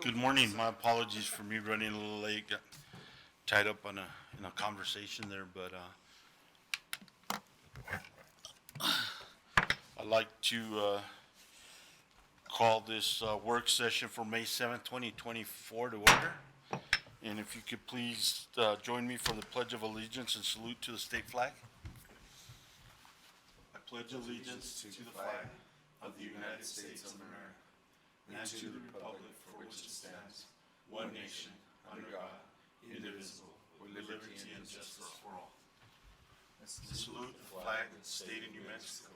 Good morning. My apologies for me running a little late. Got tied up on in a conversation there, but I'd like to call this work session for May 7th, 2024 to order. And if you could please join me for the Pledge of Allegiance and salute to the state flag. I pledge allegiance to the flag of the United States of America and to the republic for which it stands, one nation, under God, indivisible, with liberty and justice for all. Salute the flag of the state of New Mexico.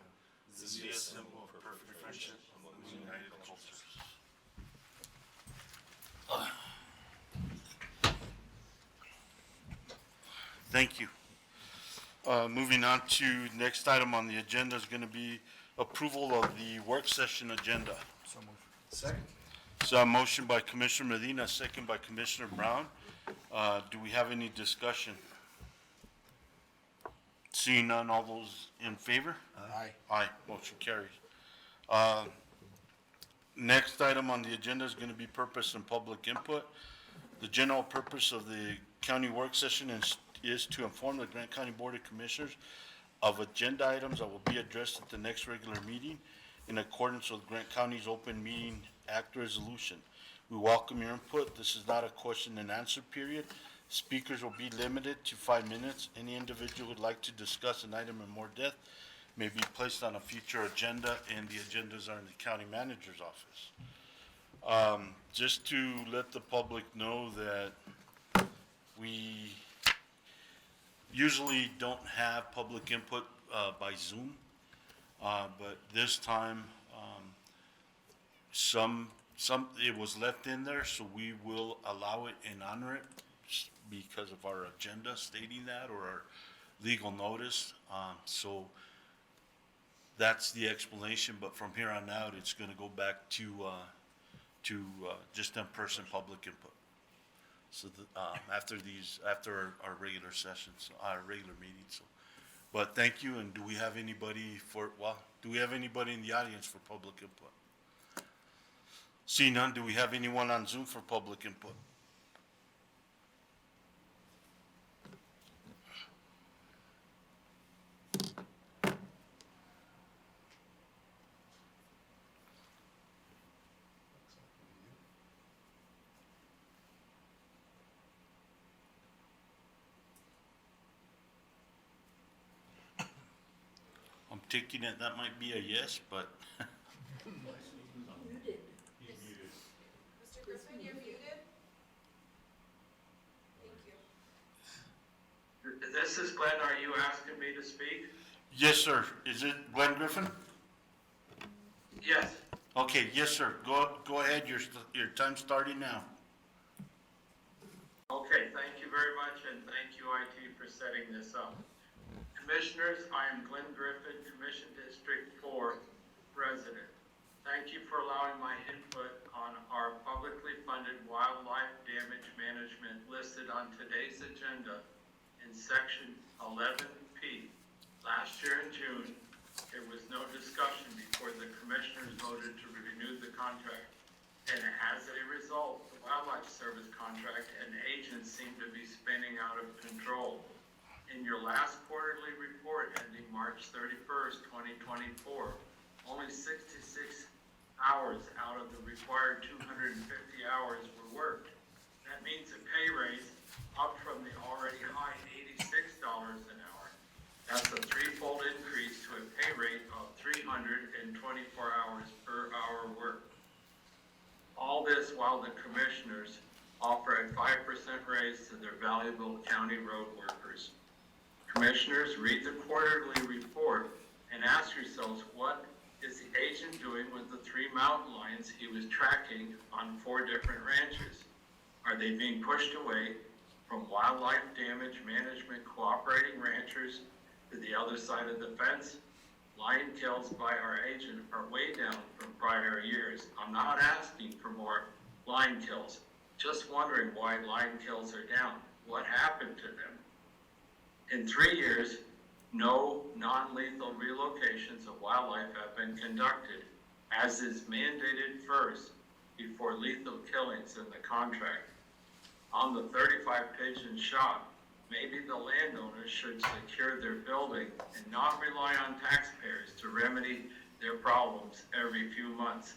This is a symbol of perfect friendship among united cultures. Thank you. Moving on to next item on the agenda is going to be approval of the work session agenda. So moved. Second. So a motion by Commissioner Medina, second by Commissioner Brown. Do we have any discussion? Seeing none, all those in favor? Aye. Aye, motion carries. Next item on the agenda is going to be purpose and public input. The general purpose of the county work session is to inform the Grant County Board of Commissioners of agenda items that will be addressed at the next regular meeting in accordance with Grant County's Open Meeting Act resolution. We welcome your input. This is not a question and answer period. Speakers will be limited to 5 minutes. Any individual who would like to discuss an item in more depth may be placed on a future agenda, and the agendas are in the county manager's office. Just to let the public know that we usually don't have public input by Zoom, but this time it was left in there, so we will allow it and honor it because of our agenda stating that, or our legal notice. So that's the explanation, but from here on out, it's going to go back to just in-person public input. So after our regular sessions, our regular meetings. So, but thank you. And do we have anybody in the audience for public input? See none. Do we have anyone on Zoom for public input? I'm taking it that might be a yes, but Muted. Mr. Griffin, you're muted. Thank you. This is Glenn. Are you asking me to speak? yes, sir. Is it Glenn Griffin? Yes. Okay, yes, sir. Go ahead. Your time's starting now. Okay, thank you very much, and thank you, IT, for setting this up. Commissioners, I am Glenn Griffin, Commission District 4 resident. Thank you for allowing my input on our publicly funded wildlife damage management listed on today's agenda in section 11P. Last year in June, there was no discussion before the commissioners voted to renew the contract. And as a result, the Wildlife Service contract and agents seem to be spinning out of control. In your last quarterly report ending March 31st, 2024, only 66 hours out of the required 250 hours were worked. That means a pay raise up from the already high $86 an hour. That's a threefold increase to a pay rate of 324 hours per hour worked. All this while the commissioners offer a 5% raise to their valuable county road workers. Commissioners, read the quarterly report and ask yourselves, what is the agent doing with the 3 mountain lions he was tracking on 4 different ranches? Are they being pushed away from wildlife damage management cooperating ranchers to the other side of the fence? Lion kills by our agent are way down from prior years. I'm not asking for more lion kills, just wondering why lion kills are down. What happened to them? In 3 years, no non-lethal relocations of wildlife have been conducted, as is mandated first before lethal killings in the contract. On the 35 pigeon shot, maybe the landowners should secure their building and not rely on taxpayers to remedy their problems every few months.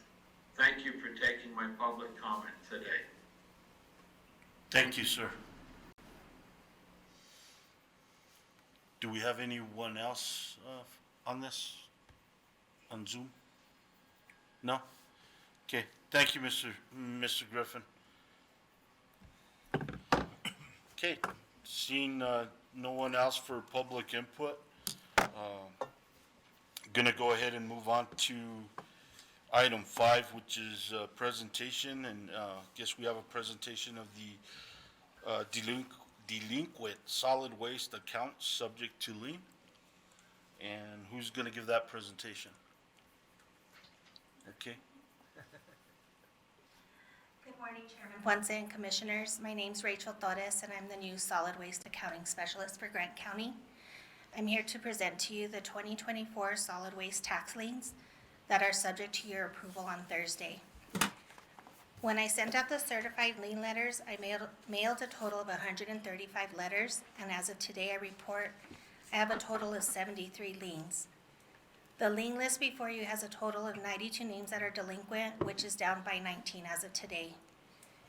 Thank you for taking my public comment today. Thank you, sir. Do we have anyone else on this, on Zoom? No? Okay, thank you, Mr. Griffin. Okay, seeing no one else for public input, gonna go ahead and move on to item 5, which is presentation, and guess we have a presentation of the delinquent solid waste account subject to lien. And who's gonna give that presentation? Okay, Good morning, Chairman Ponce and Commissioners. My name's Rachel Torres, and I'm the new Solid Waste Accounting Specialist for Grant County. I'm here to present to you the 2024 solid waste tax liens that are subject to your approval on Thursday. When I sent out the certified lien letters, I mailed a total of 135 letters, and as of today, I report I have a total of 73 liens. The lien list before you has a total of 92 names that are delinquent, which is down by 19 as of today.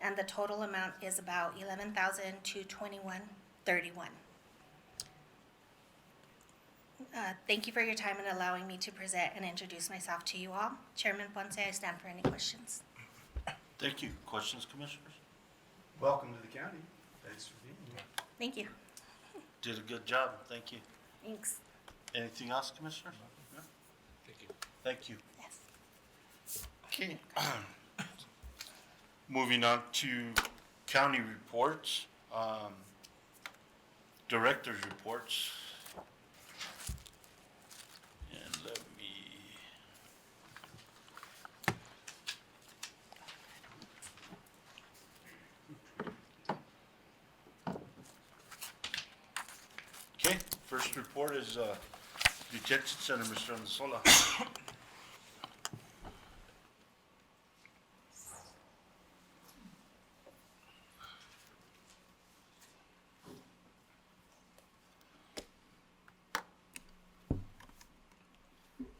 And the total amount is about $11,221.31. Thank you for your time and allowing me to present and introduce myself to you all. Chairman Ponce, I stand for any questions. thank you. Questions, commissioners? Welcome to the county. Thanks for being here. Thank you. Did a good job, thank you. Thanks. Anything else, commissioners? No? Thank you. Yes. Okay. Moving on to county reports, director's reports. And let me. Okay, first report is, Detention Center, Mr. Anzola.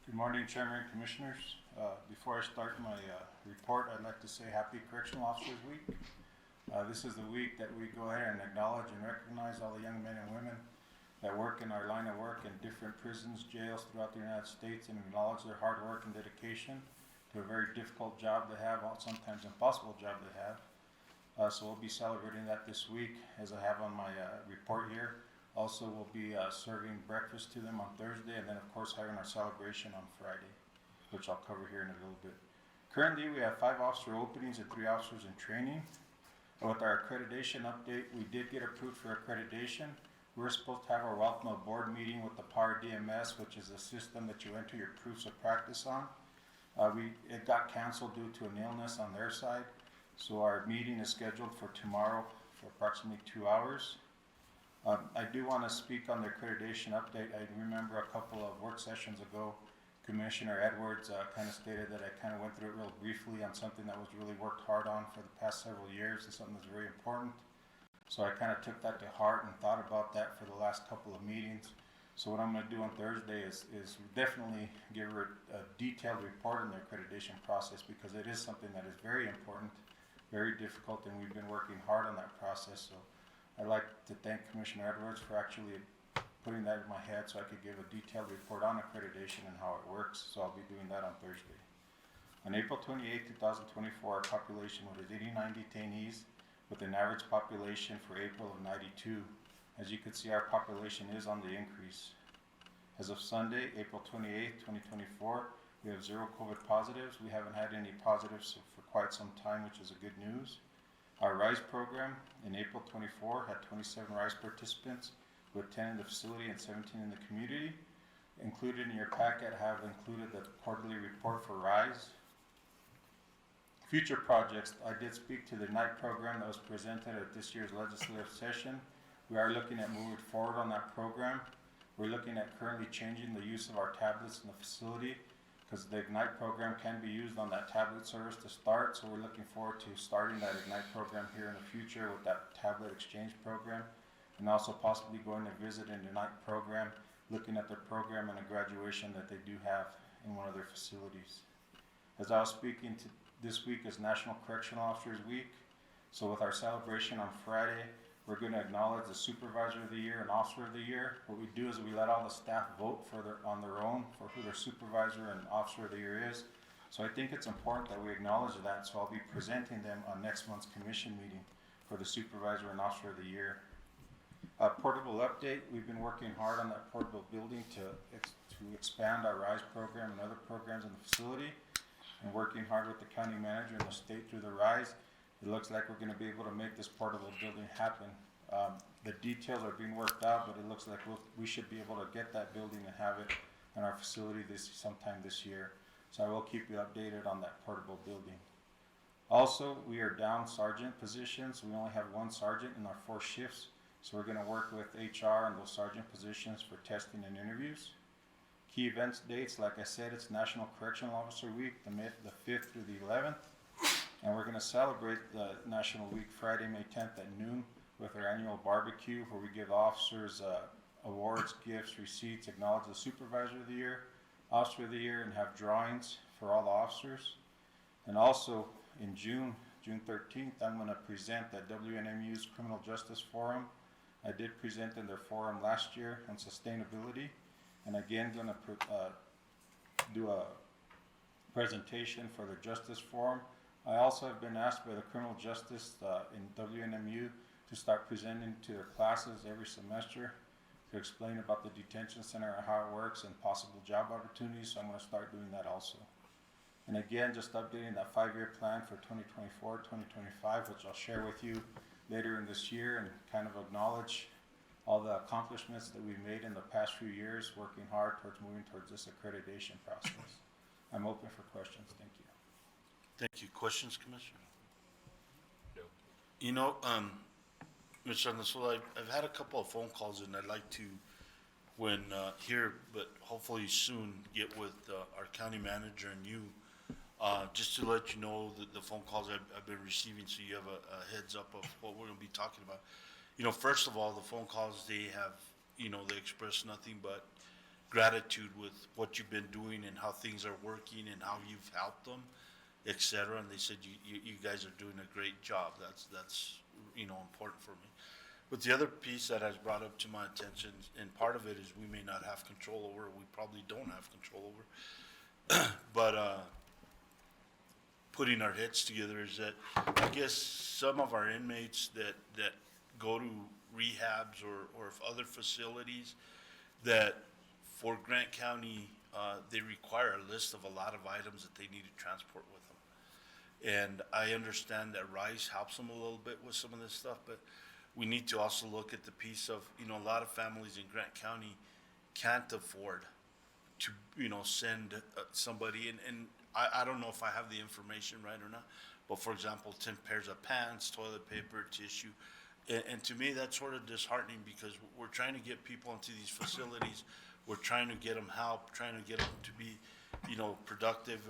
Good morning, Chairman and Commissioners. Before I start my report, I'd like to say Happy Correctional Officers Week. This is the week that we go ahead and acknowledge and recognize all the young men and women that work in our line of work in different prisons, jails throughout the United States, and acknowledge their hard work and dedication to a very difficult job they have, sometimes impossible job they have. So we'll be celebrating that this week, as I have on my report here. Also, we'll be serving breakfast to them on Thursday, and then of course having our celebration on Friday, which I'll cover here in a little bit. Currently, we have 5 officer openings and 3 officers in training. With our accreditation update, we did get approved for accreditation. We were supposed to have our welcome aboard meeting with the PAR DMS, which is a system that you enter your proofs of practice on. It got canceled due to an illness on their side, so our meeting is scheduled for tomorrow for approximately 2 hours. I do want to speak on the accreditation update. I remember a couple of work sessions ago, Commissioner Edwards kind of stated that I kind of went through it real briefly on something that was really worked hard on for the past several years and something that's very important. So I kind of took that to heart and thought about that for the last couple of meetings. So what I'm going to do on Thursday is definitely give her a detailed report on the accreditation process, because it is something that is very important, very difficult, and we've been working hard on that process. So I'd like to thank Commissioner Edwards for actually putting that in my head so I could give a detailed report on accreditation and how it works. So I'll be doing that on Thursday. On April 28, 2024, our population was 89 detainees with an average population for April of 92. As you can see, our population is on the increase. As of Sunday, April 28, 2024, we have 0 COVID positives. We haven't had any positives for quite some time, which is a good news. Our RISE program in April 24 had 27 RISE participants, with 10 in the facility and 17 in the community. Included in your packet have included the quarterly report for RISE. Future projects, I did speak to the night program that was presented at this year's legislative session. We are looking at moving forward on that program. We're looking at currently changing the use of our tablets in the facility. because the Ignite program can be used on that tablet service to start. So we're looking forward to starting that Ignite program here in the future with that tablet exchange program, and also possibly going to visit an Ignite program, looking at their program and a graduation that they do have in one of their facilities. As I was speaking to, this week is National Correctional Officers Week. So with our celebration on Friday, we're going to acknowledge the Supervisor of the Year and Officer of the Year. What we do is we let all the staff vote on their own for who their Supervisor and Officer of the Year is. So I think it's important that we acknowledge that. So I'll be presenting them on next month's commission meeting for the Supervisor and Officer of the Year. Portable update, we've been working hard on that portable building to expand our RISE program and other programs in the facility, and working hard with the county manager and the state through the RISE. It looks like we're going to be able to make this portable building happen. The details are being worked out, but it looks like we should be able to get that building and have it in our facility sometime this year. So I will keep you updated on that portable building. Also, we are down sergeant positions. We only have one sergeant in our 4 shifts. So we're going to work with HR and those sergeant positions for testing and interviews. Key events dates, like I said, it's National Correctional Officer Week, the 5th through the 11th. And we're going to celebrate the National Week Friday, May 10th at noon with our annual barbecue, where we give officers awards, gifts, receipts, acknowledge the Supervisor of the Year, Officer of the Year, and have drawings for all the officers. And also in June 13th, I'm going to present at WNMU's Criminal Justice Forum. I did present in their forum last year on sustainability, and again going to do a presentation for the Justice Forum. I also have been asked by the Criminal Justice in WNMU to start presenting to their classes every semester to explain about the detention center and how it works and possible job opportunities, so I'm going to start doing that also. And again, just updating that 5-year plan for 2024-2025, which I'll share with you later in this year, and kind of acknowledge all the accomplishments that we've made in the past few years, working hard towards moving towards this accreditation process. I'm open for questions. Thank you. Thank you. Questions, Commissioner? No. You know, Mr. Andasola, I've had a couple of phone calls, and I'd like to, when here, but hopefully soon, get with our county manager and you, just to let you know the phone calls I've been receiving, so you have a heads up of what we're going to be talking about. You know, first of all, the phone calls, they have, you know, they express nothing but gratitude with what you've been doing and how things are working and how you've helped them, et cetera. And they said, you guys are doing a great job. That's, you know, important for me. But the other piece that has brought up to my attention, and part of it is we may not have control over, we probably don't have control over, but putting our heads together is that I guess some of our inmates that go to rehabs or other facilities that for Grant County, they require a list of a lot of items that they need to transport with them. And I understand that RISE helps them a little bit with some of this stuff, but we need to also look at the piece of, you know, a lot of families in Grant County can't afford to, you know, send somebody, and I don't know if I have the information right or not, but for example, 10 pairs of pants, toilet paper, tissue. And to me, that's sort of disheartening, because we're trying to get people into these facilities. We're trying to get them help, trying to get them to be, you know, productive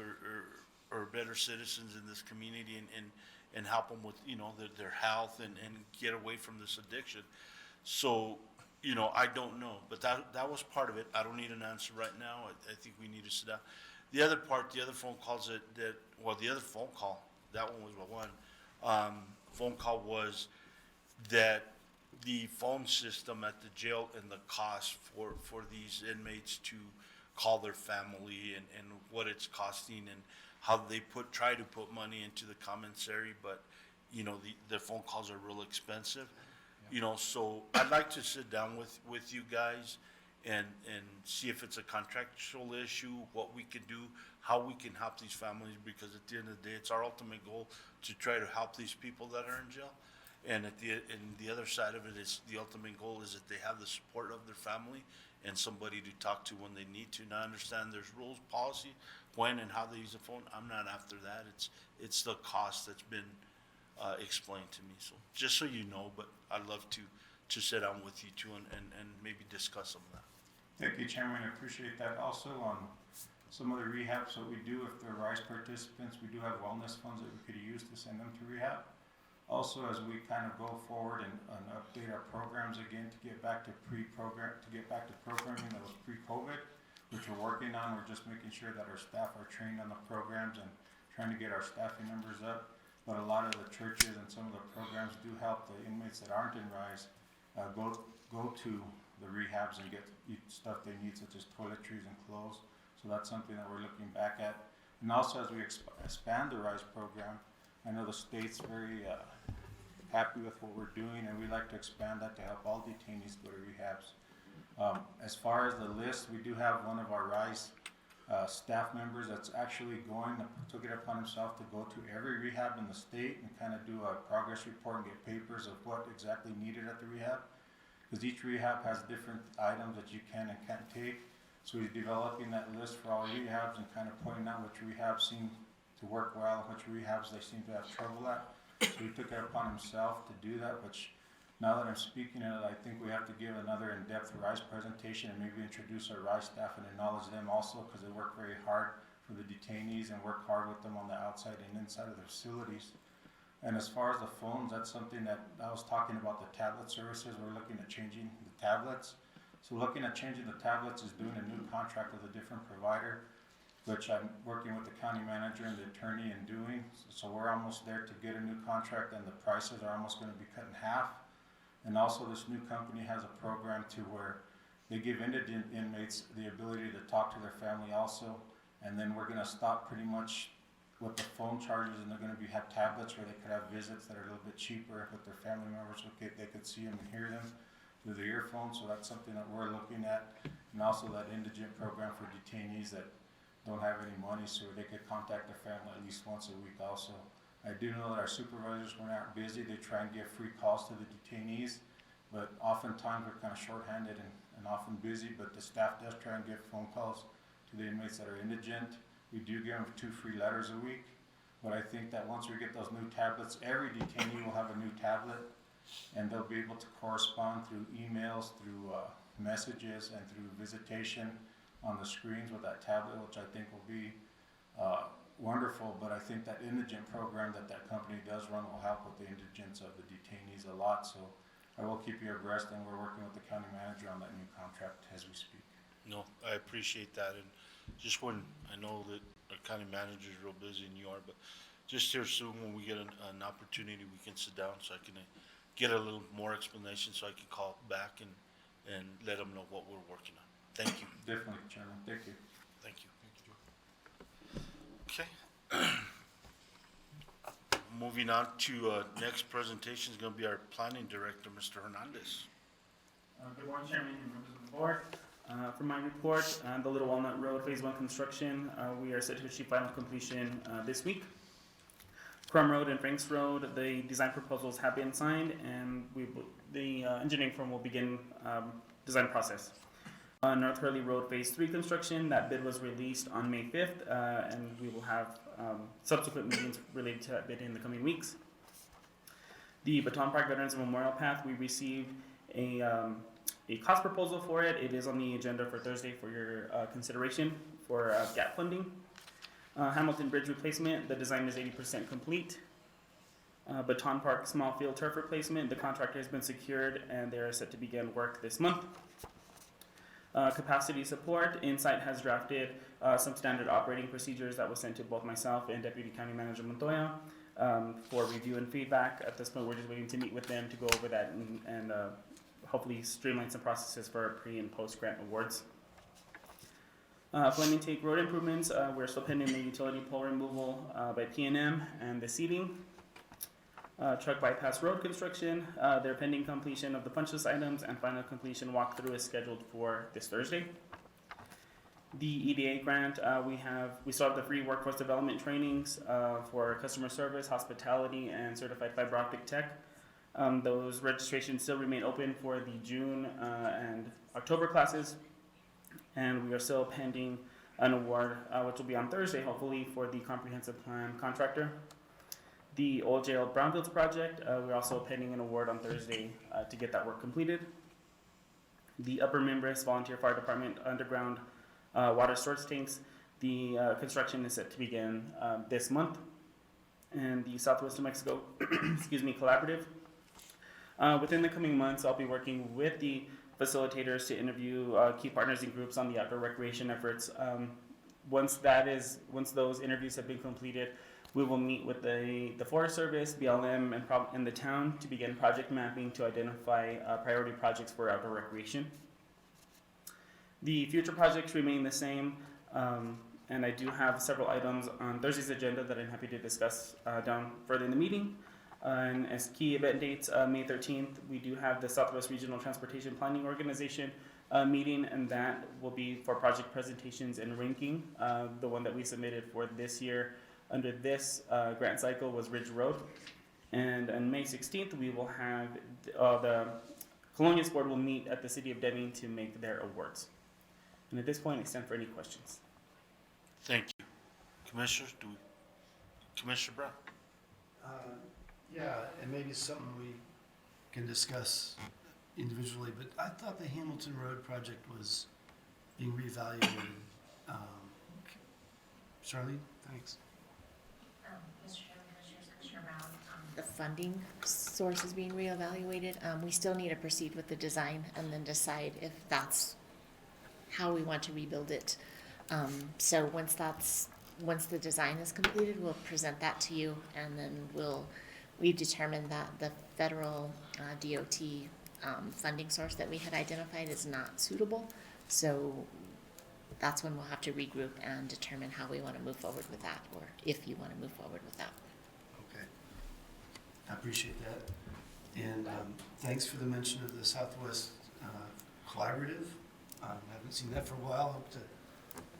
or better citizens in this community, and help them with, you know, their health and get away from this addiction. So, you know, I don't know, but that was part of it. I don't need an answer right now. I think we need to sit down. The other part, the other phone calls the other phone call, that one was the one, phone call was that the phone system at the jail and the cost for these inmates to call their family and what it's costing and how they try to put money into the commissary, but you know, the phone calls are real expensive. Yeah. You know, so I'd like to sit down with you guys and see if it's a contractual issue, what we can do, how we can help these families, because at the end of the day, it's our ultimate goal to try to help these people that are in jail. And the other side of it is the ultimate goal is that they have the support of their family and somebody to talk to when they need to. Now, I understand there's rules, policy, when and how they use the phone. I'm not after that. It's the cost that's been explained to me. So just so you know, but I'd love to sit down with you too and maybe discuss some of that. Thank you, Chairman. I appreciate that. Also on some of the rehabs that we do, if they're RISE participants, we do have wellness funds that we could use to send them to rehab. Also, as we kind of go forward and update our programs again to get back to programming that was pre-COVID, which we're working on. We're just making sure that our staff are trained on the programs and trying to get our staffing numbers up. But a lot of the churches and some of the programs do help the inmates that aren't in RISE go to the rehabs and get stuff they need, such as toiletries and clothes. So that's something that we're looking back at. And also, as we expand the RISE program, I know the state's very happy with what we're doing, and we'd like to expand that to help all detainees go to rehabs. As far as the list, we do have one of our RISE staff members that's actually took it upon himself to go to every rehab in the state and kind of do a progress report and get papers of what exactly needed at the rehab. Because each rehab has different items that you can and can't take. So he's developing that list for all rehabs and kind of pointing out which rehabs seem to work well and which rehabs they seem to have trouble at. So he took it upon himself to do that, which now that I'm speaking of it, I think we have to give another in-depth RISE presentation and maybe introduce our RISE staff and acknowledge them also, because they work very hard for the detainees and work hard with them on the outside and inside of the facilities. And as far as the phones, that's something that I was talking about, the tablet services. We're looking at changing the tablets. So looking at changing the tablets is doing a new contract with a different provider, which I'm working with the county manager and the attorney in doing. So we're almost there to get a new contract, and the prices are almost going to be cut in half. And also, this new company has a program to where they give indigent inmates the ability to talk to their family also. And then we're going to stop pretty much with the phone charges, and they're going to have tablets where they could have visits that are a little bit cheaper with their family members. They could see them and hear them through the earphones. So that's something that we're looking at. And also that indigent program for detainees that don't have any money, so they could contact their family at least once a week also. I do know that our supervisors, when they're busy, they try and give free calls to the detainees, but oftentimes we're kind of shorthanded and often busy, but the staff does try and give phone calls to the inmates that are indigent. We do give them 2 free letters a week, but I think that once we get those new tablets, every detainee will have a new tablet, and they'll be able to correspond through emails, through messages, and through visitation on the screens with that tablet, which I think will be wonderful. But I think that indigent program that company does run will help with the indigence of the detainees a lot. So I will keep you abreast, and we're working with the county manager on that new contract as we speak. No, I appreciate that, and just when, I know that our county manager is real busy and you are, but just here soon, when we get an opportunity, we can sit down so I can get a little more explanation, so I can call back and let them know what we're working on. Thank you. Definitely, Chairman. Thank you. Thank you. Okay. Moving on to next presentation is going to be our planning director, Mr. Hernandez. Good morning, Chairman and members of the board. For my report, the Little Walnut Road Phase 1 construction, we are set to achieve final completion this week. Crum Road and Franks Road, the design proposals have been signed, and the engineering firm will begin design process. North Hurley Road Phase 3 construction, that bid was released on May 5th, and we will have subsequent meetings related to that bid in the coming weeks. The Baton Park Veterans Memorial Path, we received a cost proposal for it. It is on the agenda for Thursday for your consideration for gap funding. Hamilton Bridge replacement, the design is 80% complete. Baton Park Small Field Turf replacement, the contractor has been secured and they are set to begin work this month. Capacity support, Insight has drafted some standard operating procedures that was sent to both myself and Deputy County Manager Montoya for review and feedback. At this point, we're just waiting to meet with them to go over that and hopefully streamline some processes for pre and post grant awards. Fleming Take road improvements, we're still pending the utility pole removal by P&M and the seeding. Truck bypass road construction, they're pending completion of the punch list items, and final completion walkthrough is scheduled for this Thursday. The EDA grant, we still have the free workforce development trainings for customer service, hospitality, and certified fiber optic tech. Those registrations still remain open for the June and October classes, and we are still pending an award, which will be on Thursday, hopefully, for the comprehensive plan contractor. The Old Jail Brownfields project, we're also pending an award on Thursday to get that work completed. The Upper Mimbres Volunteer Fire Department underground water source tanks, The construction is set to begin this month, and the Southwest New Mexico Collaborative. Within the coming months, I'll be working with the facilitators to interview key partners and groups on the outdoor recreation efforts. Once those interviews have been completed, we will meet with the Forest Service, BLM, and the town to begin project mapping to identify priority projects for outdoor recreation. The future projects remain the same, and I do have several items on Thursday's agenda that I'm happy to discuss down further in the meeting. And as key event dates, May 13th, we do have the Southwest Regional Transportation Planning Organization meeting, and that will be for project presentations and ranking. The one that we submitted for this year under this grant cycle was Ridge Road. And on May 16th, we will have the Colonias Board will meet at the City of Deming to make their awards. And at this point, I stand for any questions. Thank you. Commissioners, Commissioner Brown? Yeah, and maybe something we can discuss individually, but I thought the Hamilton Road project was being reevaluated. Charlene, thanks. Mr. Chairman, Commissioner Brown, the funding source is being reevaluated. We still need to proceed with the design and then decide if that's how we want to rebuild it. So once the design is completed, we'll present that to you, and then we've determined that the federal DOT funding source that we had identified is not suitable. So that's when we'll have to regroup and determine how we want to move forward with that, or if you want to move forward with that. Okay. I appreciate that. And thanks for the mention of the Southwest Collaborative. I haven't seen that for a while.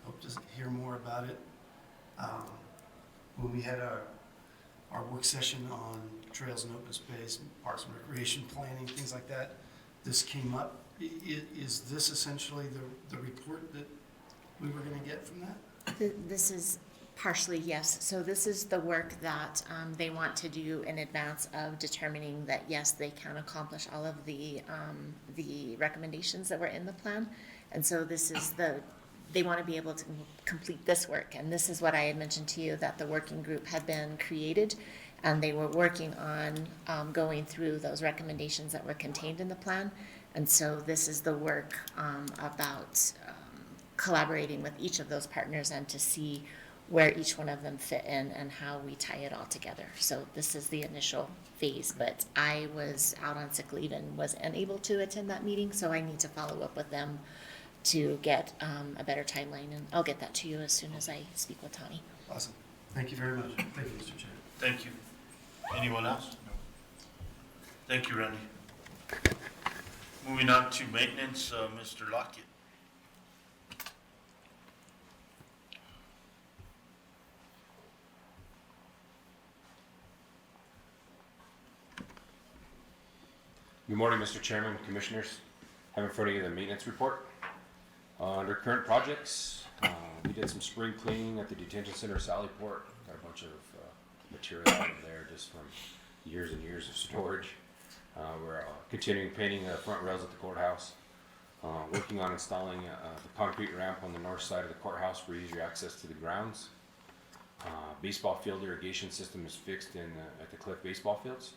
Hope to hear more about it. When we had our work session on trails and open space, parks and recreation planning, things like that, this came up. Is this essentially the report that we were going to get from that? This is partially, yes. So this is the work that they want to do in advance of determining that, yes, they can accomplish all of the recommendations that were in the plan. And so this is they want to be able to complete this work. And this is what I had mentioned to you, that the working group had been created, and they were working on going through those recommendations that were contained in the plan. And so this is the work about collaborating with each of those partners and to see where each one of them fit in and how we tie it all together. So this is the initial phase, but I was out on sick leave and was unable to attend that meeting, so I need to follow up with them to get a better timeline, and I'll get that to you as soon as I speak with Tani. Awesome. Thank you very much. Thank you, Mr. Chair. Thank you. Anyone else? No. Thank you, Randy. Moving on to maintenance, Mr. Lockett. Good morning, Mr. Chairman, Commissioners. I have in front of you the maintenance report. Under current projects, we did some spring cleaning at the detention center, Sallyport. Got a bunch of material out of there just from years and years of storage. We're continuing painting the front rails at the courthouse. Working on installing the concrete ramp on the north side of the courthouse for easier access to the grounds. Baseball field irrigation system is fixed at the Cliff baseball fields.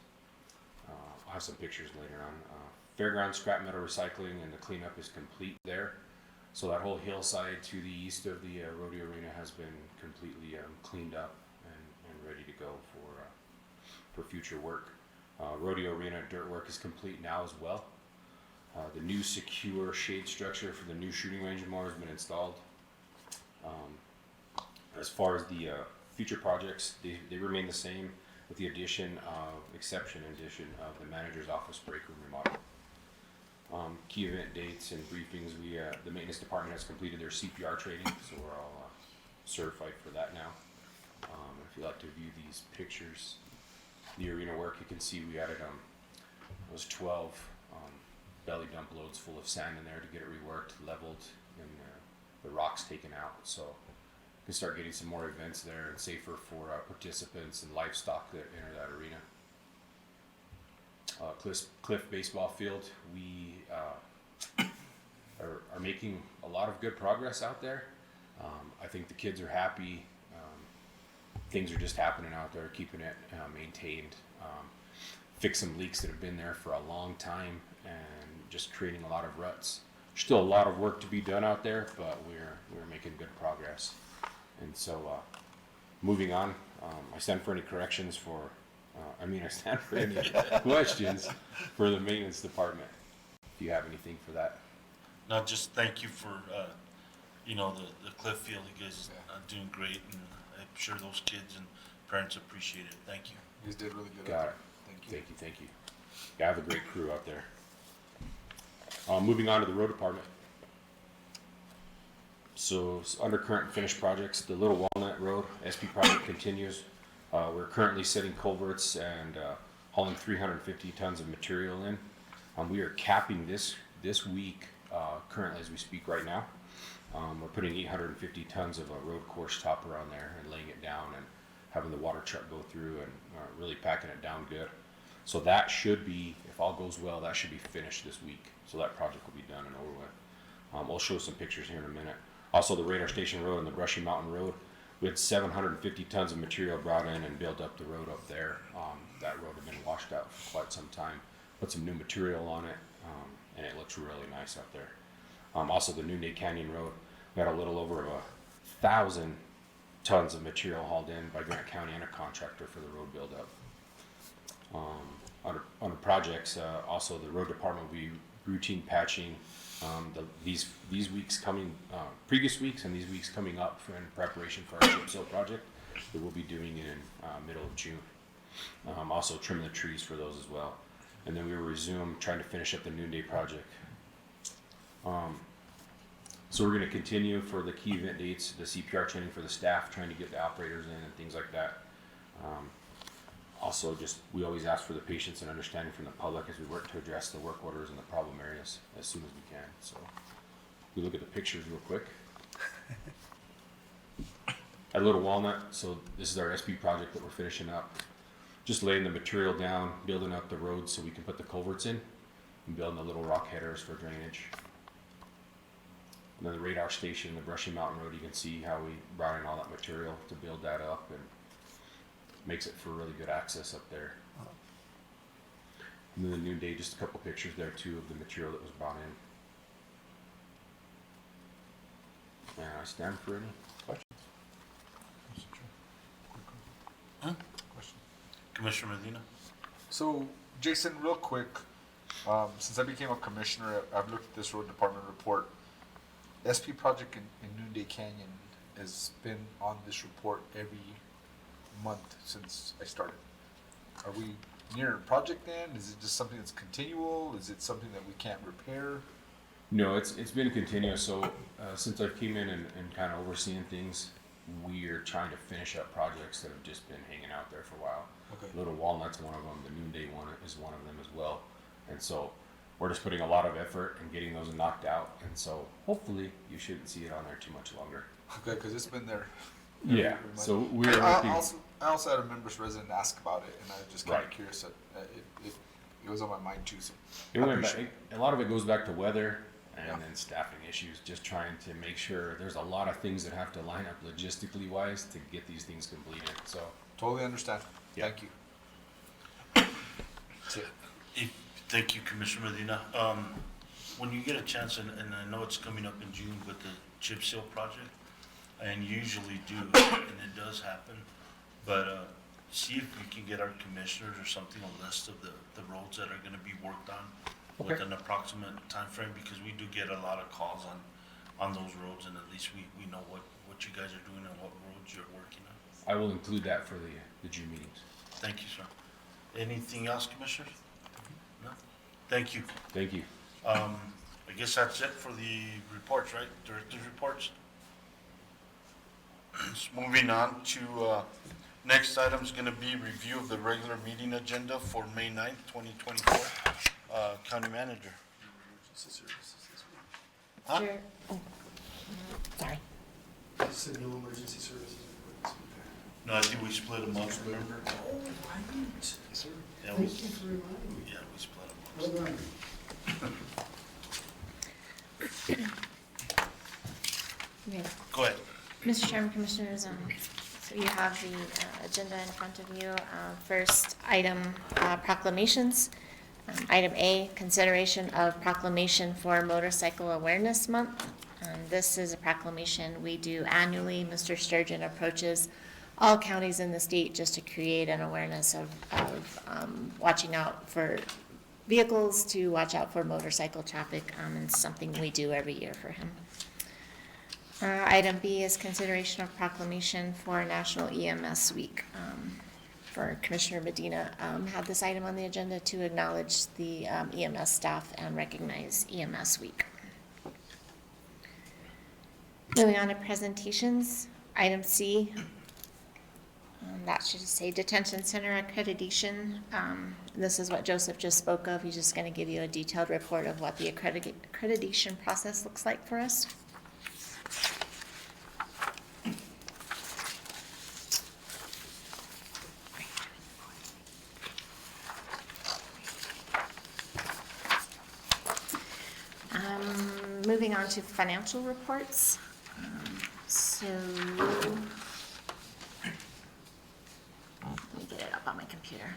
I'll have some pictures later on. Fairground scrap metal recycling and the cleanup is complete there. So that whole hillside to the east of the rodeo arena has been completely cleaned up and ready to go for future work. Rodeo arena dirt work is complete now as well. The new secure shade structure for the new shooting range and more has been installed. As far as the future projects, they remain the same with the addition of the manager's office break room remodel. Key event dates and briefings, the maintenance department has completed their CPR training, so we're all certified for that now. If you'd like to view these pictures, the arena work, you can see we added those 12 belly dump loads full of sand in there to get it reworked, leveled, and the rocks taken out. So we can start getting some more events there and safer for participants and livestock that enter that arena. Cliff baseball field, we are making a lot of good progress out there. I think the kids are happy. Things are just happening out there, keeping it maintained. Fix some leaks that have been there for a long time and just creating a lot of ruts. Still a lot of work to be done out there, but we're making good progress. And so, moving on, I stand for any corrections for, I stand for any questions for the maintenance department. Do you have anything for that? Now, just thank you for, the Cliff Field, you guys are doing great, and I'm sure those kids and parents appreciate it. Thank you. You guys did really good. Got it. Thank you. Thank you. Yeah, I have a great crew out there. Moving on to the road department. So under current finished projects, the Little Walnut Road SP project continues. We're currently setting culverts and hauling 350 tons of material in. We are capping this week, currently as we speak right now. We're putting 850 tons of a road course topper on there and laying it down and having the water truck go through and really packing it down good. So that should be, if all goes well, that should be finished this week. So that project will be done and over with. I'll show some pictures here in a minute. Also, the Radar Station Road and the Brushy Mountain Road, we had 750 tons of material brought in and built up the road up there. That road had been washed out for quite some time. Put some new material on it, and it looks really nice up there. Also, the Noonday Canyon Road, we had a little over 1,000 tons of material hauled in by Grant County and a contractor for the road buildup. Under projects, also the road department will be routine patching these weeks coming, previous weeks and these weeks coming up in preparation for our chip seal project that we'll be doing in middle of June. Also trim the trees for those as well. And then we will resume trying to finish up the Noonday project. So we're going to continue for the key event dates, the CPR training for the staff, trying to get the operators in and things like that. Also, we always ask for the patience and understanding from the public as we work to address the work orders and the problem areas as soon as we can. So we look at the pictures real quick. At Little Walnut, so this is our SP project that we're finishing up. Just laying the material down, building up the road so we can put the culverts in, and building the little rock headers for drainage. And then the Radar Station, the Brushy Mountain Road, you can see how we brought in all that material to build that up and makes it for really good access up there. And then the Noonday, just a couple pictures there too of the material that was brought in. And I stand for any questions. Commissioner Medina? So, Jason, real quick, since I became a commissioner, I've looked at this road department report. SP project in Noonday Canyon has been on this report every month since I started. Are we near a project end? Is it just something that's continual? Is it something that we can't repair? No, it's been continuous. So since I came in and kind of overseeing things, we are trying to finish up projects that have just been hanging out there for a while. Okay. Little Walnut's one of them. The Noonday one is one of them as well. And so we're just putting a lot of effort and getting those knocked out. And so hopefully you shouldn't see it on there too much longer. Okay, because it's been there. Yeah. every month. So we're working. I also had a members resident ask about it, and I was just kind of Right. curious. It was on my mind too. So It I went back, appreciate a lot of it goes back to weather and Yeah. then staffing issues, just trying to make sure there's a lot of things that have to line up logistically wise to get these things completed. So Totally understand. Yeah. Thank you. That's it. Thank you, Commissioner Medina. When you get a chance, and I know it's coming up in June with the chip seal project, and you usually do, and it does happen, but see if we can get our commissioners or something a list of the roads that are gonna be worked on with Okay. an approximate time frame, because we do get a lot of calls on those roads, and at least we know what you guys are doing and what roads you're working on. I will include that for the June meetings. Thank you, sir. Anything else, Commissioners? No? Thank you. Thank you. I guess that's it for the reports, right? Director's reports? Moving on to, next item's gonna be review of the regular meeting agenda for May 9th, 2024. County Manager. Huh? Sure. Oh, sorry. Said no emergency services. No, I think we split them up, remember? Oh, right. Yes, sir. Yeah, we Thank you for reminding me. Yeah, we split them up. Well done. Okay. Go ahead. Mr. Chairman, Commissioners, so you have the agenda in front of you. First item, proclamations. Item A, consideration of proclamation for Motorcycle Awareness Month. This is a proclamation we do annually. Mr. Sturgeon approaches all counties in the state just to create an awareness of watching out for vehicles, to watch out for motorcycle traffic, and it's something we do every year for him. Item B is consideration of proclamation for National EMS Week. For Commissioner Medina, had this item on the agenda to acknowledge the EMS staff and recognize EMS Week. Moving on to presentations, item C, that should say detention center accreditation. This is what Joseph just spoke of. He's just going to give you a detailed report of what the accreditation process looks like for us. Moving on to financial reports. So, let me get it up on my computer.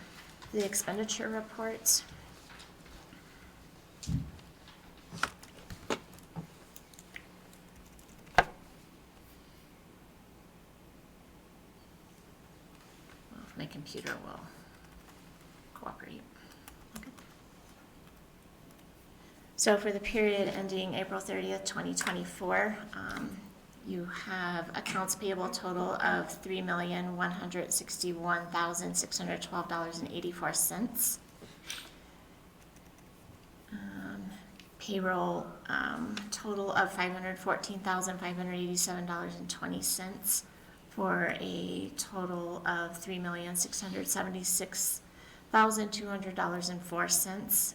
The expenditure reports. Well, if my computer will cooperate. Okay. So for the period ending April 30th, 2024, you have accounts payable total of $3,161,612.84. Payroll total of $514,587.20 for a total of $3,676,200.04.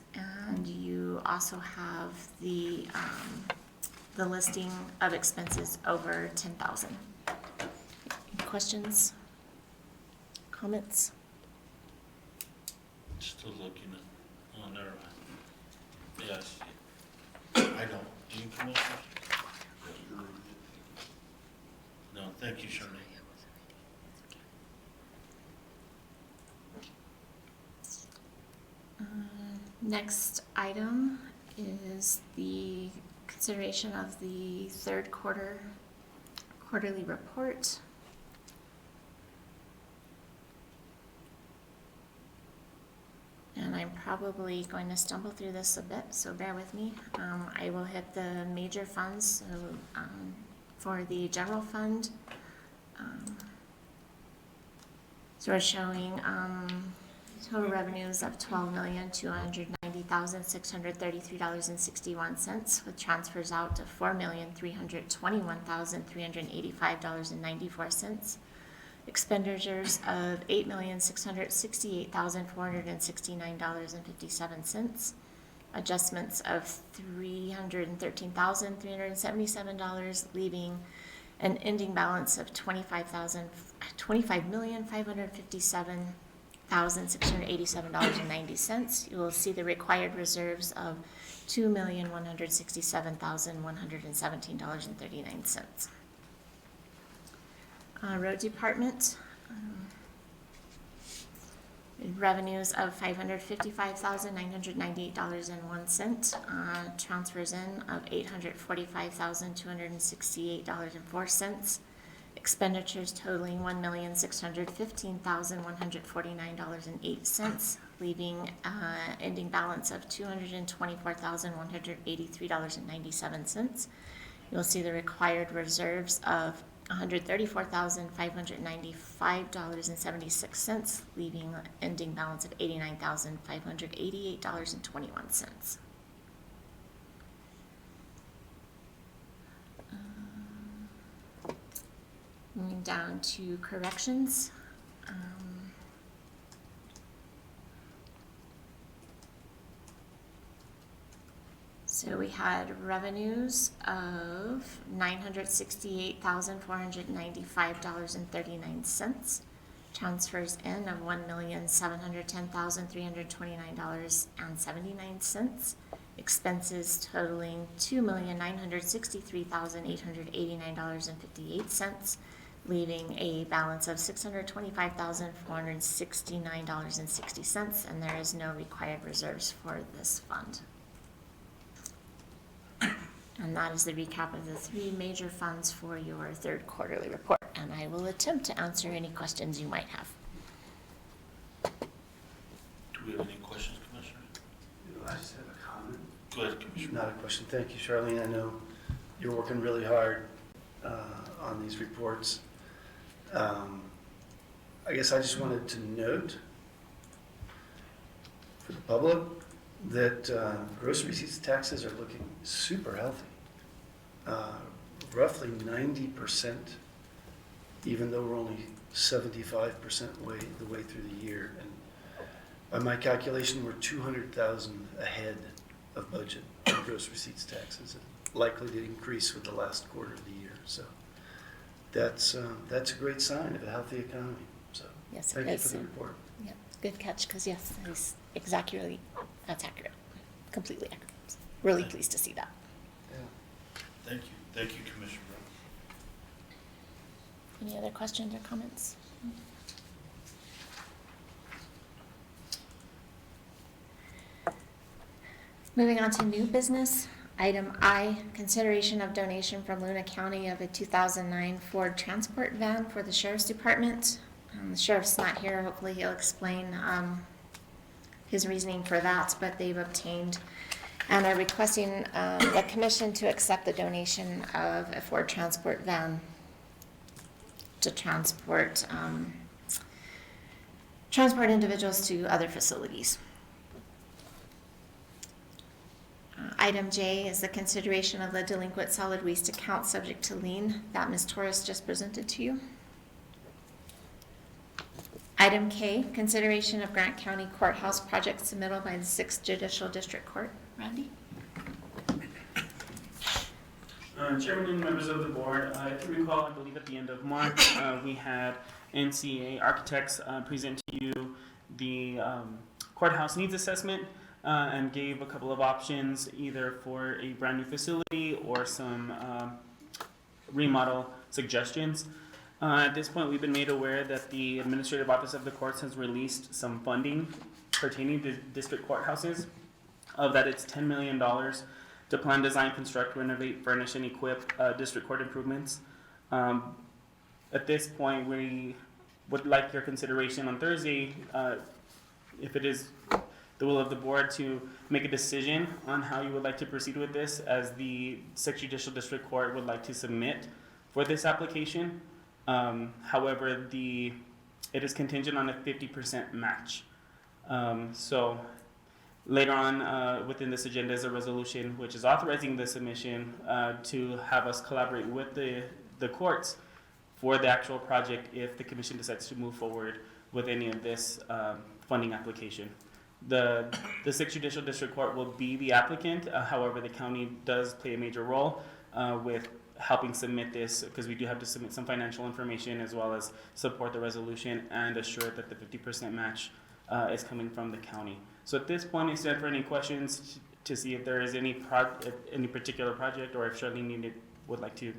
And you also have the listing of expenses over 10,000. Questions? Comments? Still looking at, oh, never mind. Yes. I know. Dean Commissioners? No, thank you, Shirley. Next item is the consideration of the third quarterly report. And I'm probably going to stumble through this a bit, so bear with me. I will hit the major funds. So for the general fund, so we're showing total revenues of $12,290,633.61, with transfers out to $4,321,385.94. Expenditures of $8,668,469.57. Adjustments of $313,377, leaving an ending balance of $25,557,687.90. You will see the required reserves of $2,167,117.39. Road Department, revenues of $555,998.01, transfers in of $845,268.04, expenditures totaling $1,615,149.08, leaving ending balance of $224,183.97. You'll see the required reserves of $134,595.76, leaving ending balance of $89,588.21. Moving down to corrections. So we had revenues of $968,495.39, transfers in of $1,710,329.79, expenses totaling $2,963,889.58, leaving a balance of $625,469.60, and there is no required reserves for this fund. And that is the recap of the three major funds for your third quarterly report, and I will attempt to answer any questions you might have. Do we have any questions, Commissioner? I just have a comment. Go ahead, Commissioner. Not a question. Thank you, Charlene. I know you're working really hard on these reports. I guess I just wanted to note for the public that gross receipts taxes are looking super healthy. Roughly 90%, even though we're only 75% the way through the year. And by my calculation, we're 200,000 ahead of budget on gross receipts taxes, and likely to increase with the last quarter of the year. So that's a great sign of a healthy economy. So Yes, it thank you is. for the report. Yeah, good catch, because yes, that's exactly, that's accurate, completely accurate. Really pleased to see that. Thank you. Thank you, Commissioner Brown. Any other questions or comments? Moving on to new business. Item I, consideration of donation from Luna County of a 2009 Ford Transport van for the Sheriff's Department. The Sheriff's not here. Hopefully he'll explain his reasoning for that, but they've obtained and are requesting the commission to accept the donation of a Ford Transport van to transport individuals to other facilities. Item J is the consideration of the delinquent solid waste account subject to lien that Ms. Torres just presented to you. Item K, consideration of Grant County Courthouse project submittal by the 6th Judicial District Court. Randy? Chairman and members of the board, if you recall, I believe at the end of March, we had NCA Architects present to you the courthouse needs assessment and gave a couple of options, either for a brand new facility or some remodel suggestions. At this point, we've been made aware that the Administrative Office of the Courts has released some funding pertaining to district courthouses. Of that, it's $10 million to plan, design, construct, renovate, furnish, and equip district court improvements. At this point, we would like your consideration on Thursday, if it is the will of the board, to make a decision on how you would like to proceed with this, as the 6th Judicial District Court would like to submit for this application. However, it is contingent on a 50% match. So later on within this agenda is a resolution which is authorizing the submission to have us collaborate with the courts for the actual project if the commission decides to move forward with any of this funding application. The 6th Judicial District Court will be the applicant. However, the county does play a major role with helping submit this, because we do have to submit some financial information as well as support the resolution and assure that the 50% match is coming from the county. So at this point, I stand for any questions to see if there is any particular project, or if Charlene would like to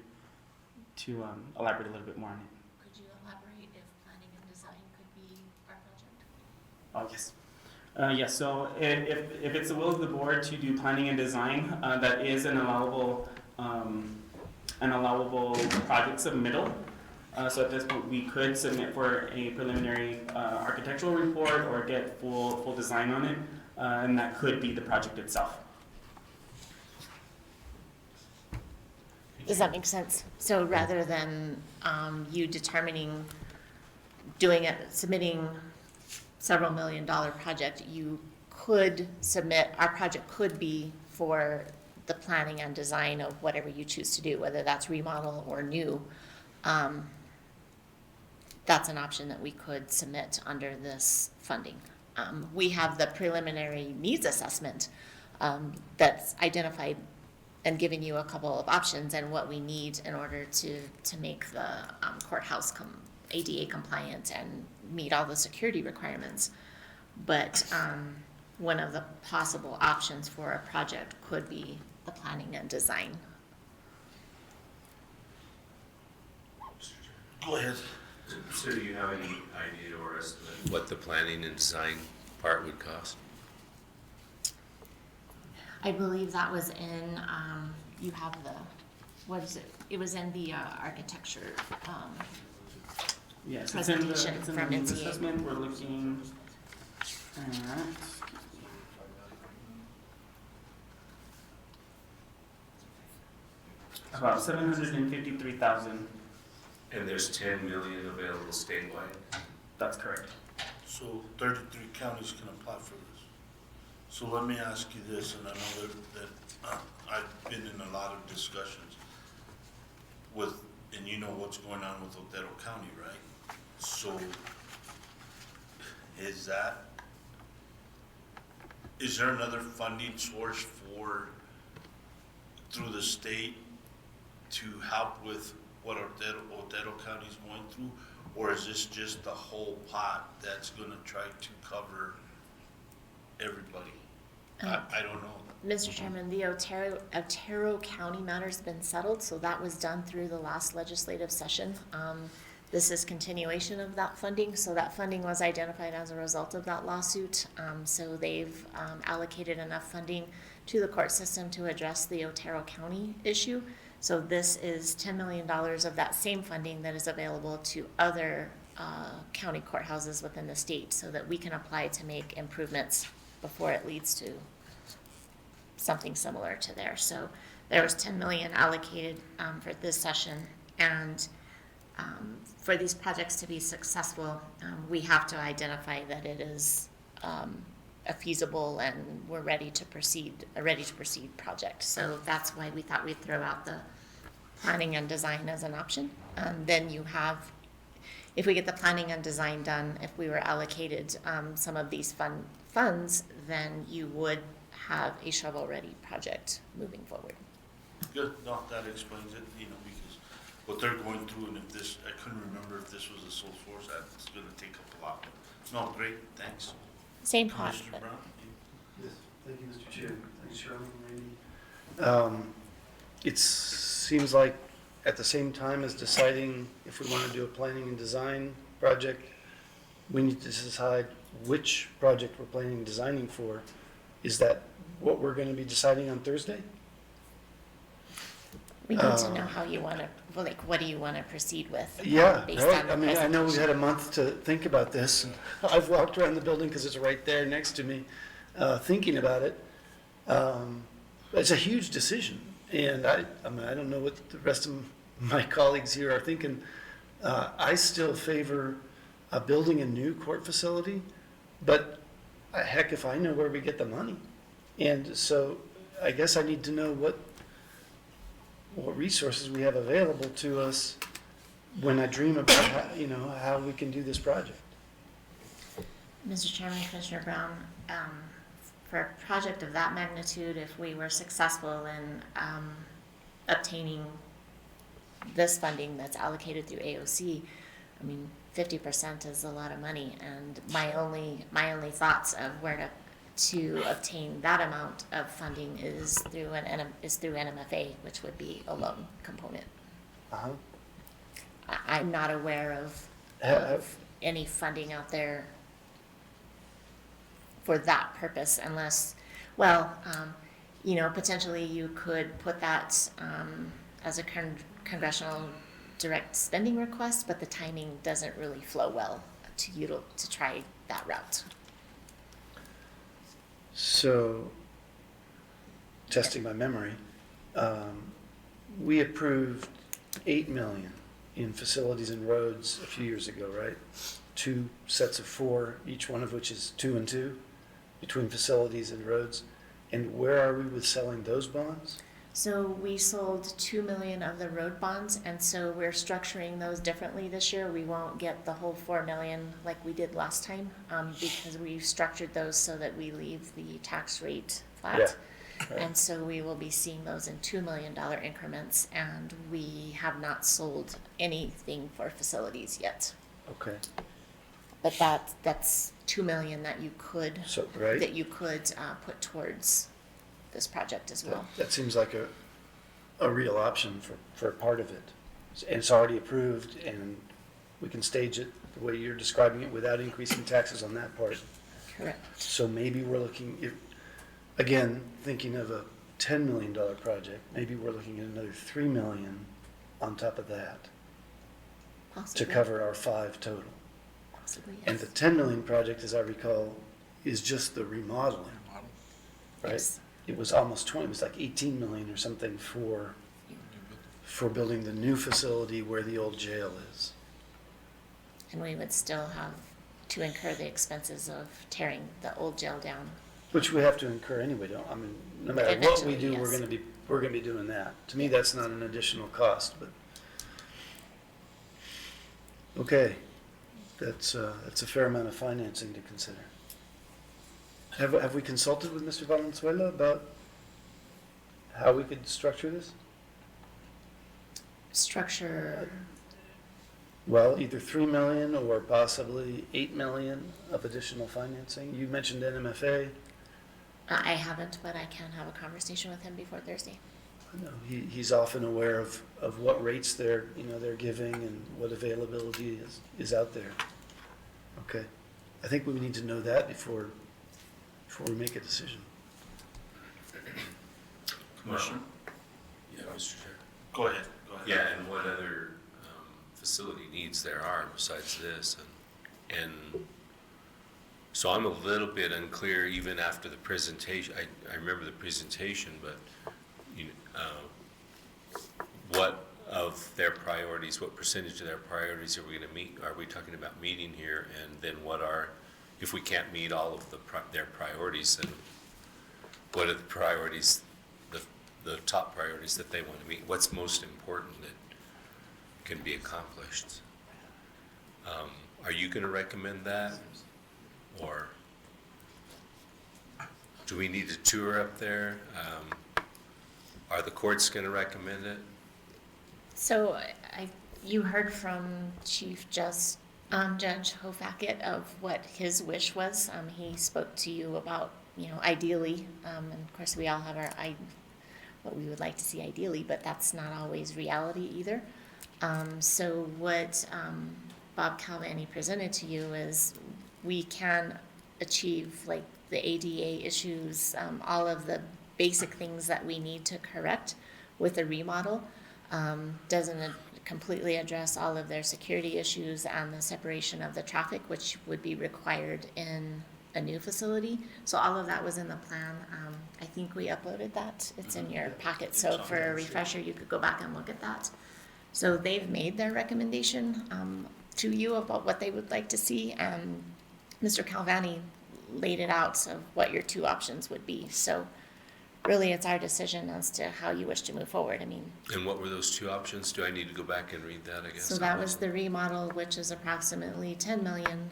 elaborate a little bit more on it. Could you elaborate if planning and design could be our project? Oh, yes. Yes, so if it's the will of the board to do planning and design, that is an allowable project submittal. So at this point, we could submit for a preliminary architectural report or get full design on it, and that could be the project itself. Does that make sense? So rather than you submitting several $1 million project, you could submit, our project could be for the planning and design of whatever you choose to do, whether that's remodel or new. That's an option that we could submit under this funding. We have the preliminary needs assessment that's identified and giving you a couple of options and what we need in order to make the courthouse ADA compliant and meet all the security requirements. But one of the possible options for a project could be the planning and design. Go ahead. So do you have any idea or estimate what the planning and design part would cost? I believe that was in, you have the, what is it? It was in the architecture, Yes, it's in the, presentation it's in the from needs NCA. assessment, we're looking at about 753,000, And there's 10 million available statewide? that's correct. So 33 counties can apply for this. So let me ask you this, and I know that I've been in a lot of discussions with, and you know what's going on with Otero County, right? So is there another funding source through the state to help with what Otero County is going through? Or is this just the whole pot that's gonna try to cover everybody? I don't know. Mr. Chairman, the Otero County matter's been settled, so that was done through the last legislative session. This is continuation of that funding, so that funding was identified as a result of that lawsuit. So they've allocated enough funding to the court system to address the Otero County issue. So this is $10 million of that same funding that is available to other county courthouses within the state, so that we can apply to make improvements before it leads to something similar to there. So there was 10 million allocated for this session, and for these projects to be successful, we have to identify that it is a feasible and we're ready to proceed project. So that's why we thought we'd throw out the planning and design as an option. Then you have, if we get the planning and design done, if we were allocated some of these funds, then you would have a shovel-ready project moving forward. Good, no, that explains it, you know, because what they're going through, and if this, I couldn't remember if this was a sole source, that's gonna take up a lot. No, great, thanks. Same pot. Commissioner Brown? Yes, thank you, Mr. Chair. Thanks, Charlene, Randy. It seems like at the same time as deciding if we want to do a planning and design project, we need to decide which project we're planning and designing for. Is that what we're going to be deciding on Thursday? We need to know how you want to, well, like, what do you want to proceed with? Yeah, based right. on the I mean, I know we've had a presentation. month to think about this. I've walked around the building because it's right there next to me, thinking about it. It's a huge decision, and I mean, I don't know what the rest of my colleagues here are thinking. I still favor building a new court facility, but heck, if I know where we get the money. And so I guess I need to know what resources we have available to us when I dream about how, how we can do this project. Mr. Chairman, Commissioner Brown, for a project of that magnitude, if we were successful in obtaining this funding that's allocated through AOC, I mean, 50% is a lot of money, and my only thoughts of where to obtain that amount of funding is through NMFA, which would be a loan component. Uh-huh. I'm not aware of any funding out there for that purpose unless, well, potentially you could put that as a congressional direct spending request, but the timing doesn't really flow well to try that route. So, testing my memory, we approved 8 million in facilities and roads a few years ago, right? 2 sets of 4, each one of which is 2 and 2 between facilities and roads. And where are we with selling those bonds? So we sold 2 million of the road bonds, and so we're structuring those differently this year. We won't get the whole 4 million like we did last time, because we structured those so that we leave the tax rate flat. Yeah, right. And so we will be seeing those in $2 million increments, and we have not sold anything for facilities yet. Okay. But that's 2 million that you could, So, right? that you could, put towards this project as well. That seems like a real option for a part of it. And it's already approved, and we can stage it the way you're describing it without increasing taxes on that part. Correct. So maybe we're looking, again, thinking of a $10 million project, maybe we're looking at another 3 million on top of that to Possibly. cover our 5 total. Possibly, And yes. the 10 million project, as I recall, is just the remodeling, right? Yes. It was almost 20, it was like 18 million or something for building the new facility where the old jail is. And we would still have to incur the expenses of tearing the old jail down. Which we have to incur anyway, don't, I mean, no matter what we do, Eventually, we're gonna be doing that. To me, that's not an additional cost, but. Okay, that's a fair amount of financing to consider. Have we consulted with Mr. Valenzuela about how we could structure this? Structure, Well, either 3 million or possibly 8 million of additional financing. You mentioned NMFA. I haven't, but I can have a conversation with him before Thursday. You know, he's often aware of what rates they're giving and what availability is out there. Okay. I think we need to know that before we make a decision. Commissioner? Yeah, Mr. Chair. Go ahead. Yeah, and what other facility needs there are besides this? And so I'm a little bit unclear even after the presentation. I remember the presentation, but what of their priorities, what percentage of their priorities are we going to meet? Are we talking about meeting here? And then if we can't meet all of their priorities, then what are the priorities, the top priorities that they want to meet? What's most important that can be accomplished? Are you going to recommend that? Or do we need a tour up there? Are the courts going to recommend it? So you heard from Chief Judge Hofackett of what his wish was. He spoke to you about, ideally, and of course we all have what we would like to see ideally, but that's not always reality either. So what Bob Calvani presented to you is we can achieve like the ADA issues, all of the basic things that we need to correct with a remodel. Doesn't completely address all of their security issues and the separation of the traffic, which would be required in a new facility. So all of that was in the plan. I think we uploaded that. It's in your packet. So for a refresher, you could go back and look at that. So they've made their recommendation to you about what they would like to see, and Mr. Calvani laid it out of what your 2 options would be. So really, it's our decision as to how you wish to move forward. I mean, And what were those 2 options? Do I need to go back and read that, I guess? so that was the remodel, which is approximately 10 million,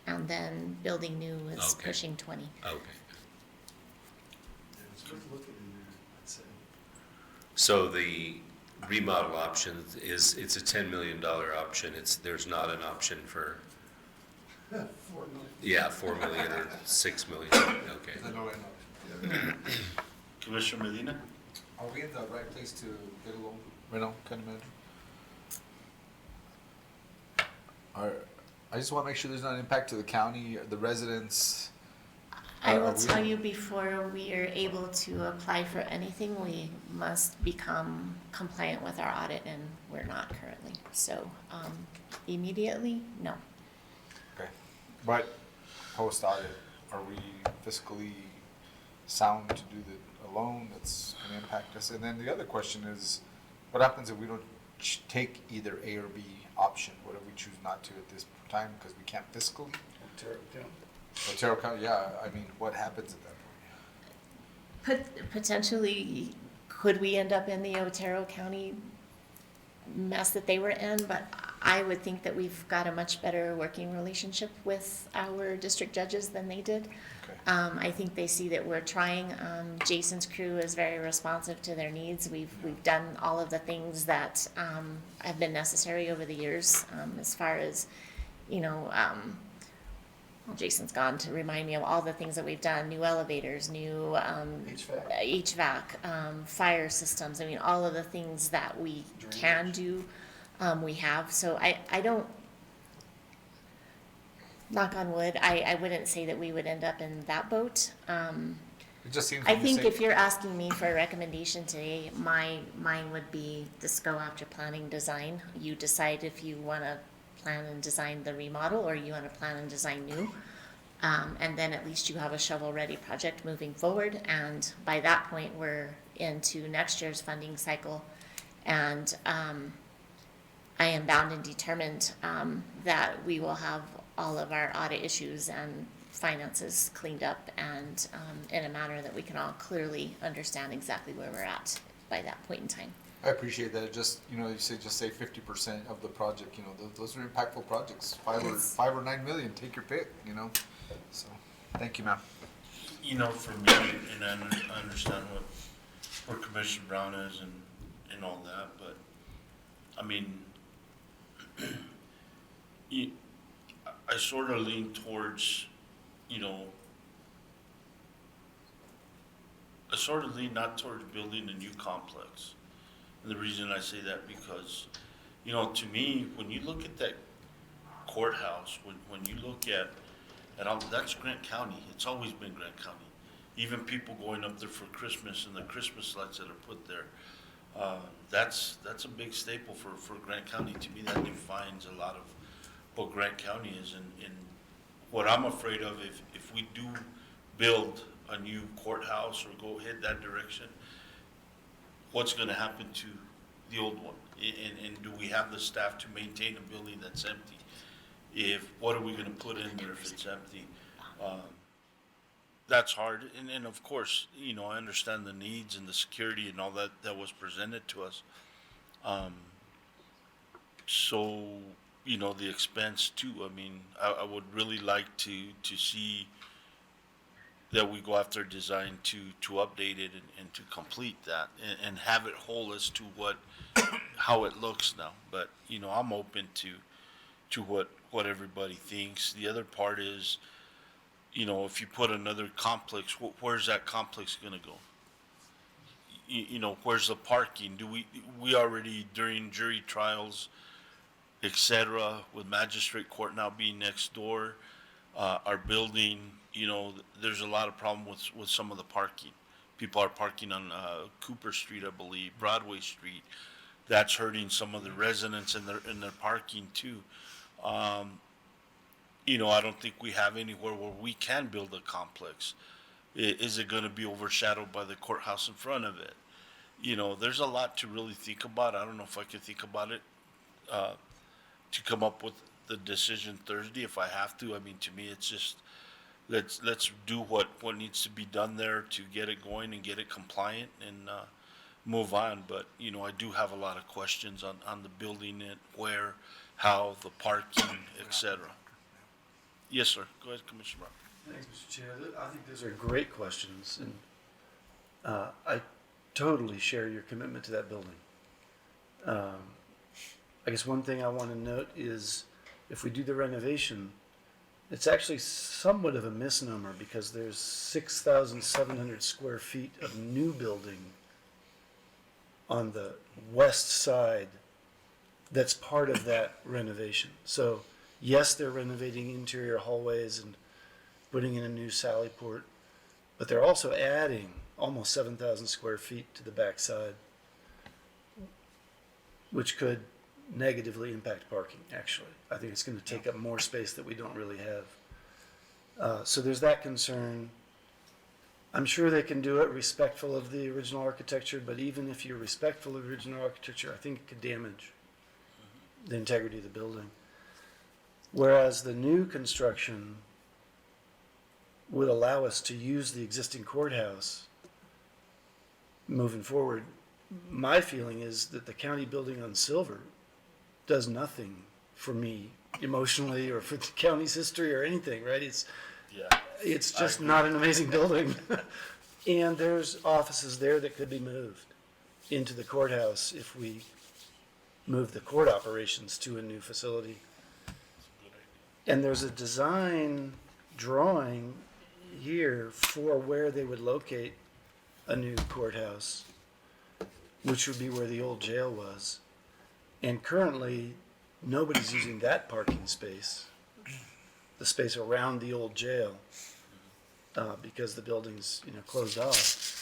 and then building new is Okay. pushing 20. Okay. So the remodel option it's a $10 million option. There's not an option for, 4 million. yeah, 4 million or 6 million. Okay. Commissioner Medina? Are we in the right place to get a loan right now, County Manager? I just want to make sure there's not an impact to the county, the residents. I will Are we- tell you, before we are able to apply for anything, we must become compliant with our audit, and we're not currently. So immediately, no. Okay, but post audit, are we fiscally sound to do the loan that's going to impact us? And then the other question is, what happens if we don't take either A or B option? What if we choose not to at this time because we can't fiscally? Otero County, yeah. I mean, what happens at that point? Potentially, could we end up in the Otero County mess that they were in? But I would think that we've got a much better working relationship with our district judges than they did. Okay. I think they see that we're trying. Jason's crew is very responsive to their needs. We've done all of the things that have been necessary over the years, as far as you know, well, Jason's gone to remind me of all the things that we've done, new elevators, new, HVAC, fire systems, I mean, all of the things that we can do, we have, so I don't, knock on wood, I wouldn't say that we would end up in that boat. It just seems. I when you think say- if you're asking me for a recommendation today, mine would be just go after planning design. You decide if you wanna plan and design the remodel, or you wanna plan and design new. And then at least you have a shovel-ready project moving forward, and by that point, we're into next year's funding cycle. And, I am bound and determined, that we will have all of our audit issues and finances cleaned up and, in a manner that we can all clearly understand exactly where we're at by that point in time. I appreciate that. It just, you know, you say, just say 50% of the project, you know, those are impactful projects. Five or 9 million, take your pick, you know? So, thank you, ma'am. You know, for me, and I understand where Commissioner Brown is and all that, but, I mean, I sort of lean towards, you know, I sort of lean not towards building a new complex. And the reason I say that because, you know, to me, when you look at that courthouse, when you look at all, that's Grant County. It's always been Grant County. Even people going up there for Christmas and the Christmas lights that are put there, that's a big staple for Grant County. To me, that defines a lot of what Grant County is. And what I'm afraid of, if we do build a new courthouse or go head that direction, what's gonna happen to the old one? And do we have the staff to maintain a building that's empty? What are we gonna put in there if it's empty? That's hard, and of course, you know, I understand the needs and the security and all that was presented to us. So, you know, the expense too, I mean, I would really like to see that we go after design to update it and to complete that and have it whole as to how it looks now. But, you know, I'm open to what everybody thinks. The other part is, you know, if you put another complex, where's that complex gonna go? You know, where's the parking? We already, during jury trials, et cetera, with magistrate court now being next door, our building, you know, there's a lot of problem with some of the parking. People are parking on Cooper Street, I believe, Broadway Street. That's hurting some of the residents in their parking too. You know, I don't think we have anywhere where we can build a complex. Is it gonna be overshadowed by the courthouse in front of it? You know, there's a lot to really think about. I don't know if I could think about it, to come up with the decision Thursday if I have to. I mean, to me, it's just, let's do what needs to be done there to get it going and get it compliant and, move on. But, you know, I do have a lot of questions on the building, it, where, how, the parking, et cetera. Yes, sir. Go ahead, Commissioner Brown. Thanks, Mr. Chair. I think those are great questions, and I totally share your commitment to that building. I guess one thing I want to note is if we do the renovation, it's actually somewhat of a misnomer because there's 6,700 square feet of new building on the west side that's part of that renovation. So yes, they're renovating interior hallways and putting in a new sally port, but they're also adding almost 7,000 square feet to the backside, which could negatively impact parking, actually. I think it's going to take up more space that we don't really have. So there's that concern. I'm sure they can do it respectful of the original architecture, but even if you're respectful of the original architecture, I think it could damage the integrity of the building. Whereas the new construction would allow us to use the existing courthouse moving forward. My feeling is that the county building on Silver does nothing for me emotionally or for the county's history or anything, right? It's just not an amazing building. And there's offices there that could be moved into the courthouse if we move the court operations to a new facility. And there's a design drawing here for where they would locate a new courthouse, which would be where the old jail was. And currently, nobody's using that parking space, the space around the old jail, because the building's, closed off.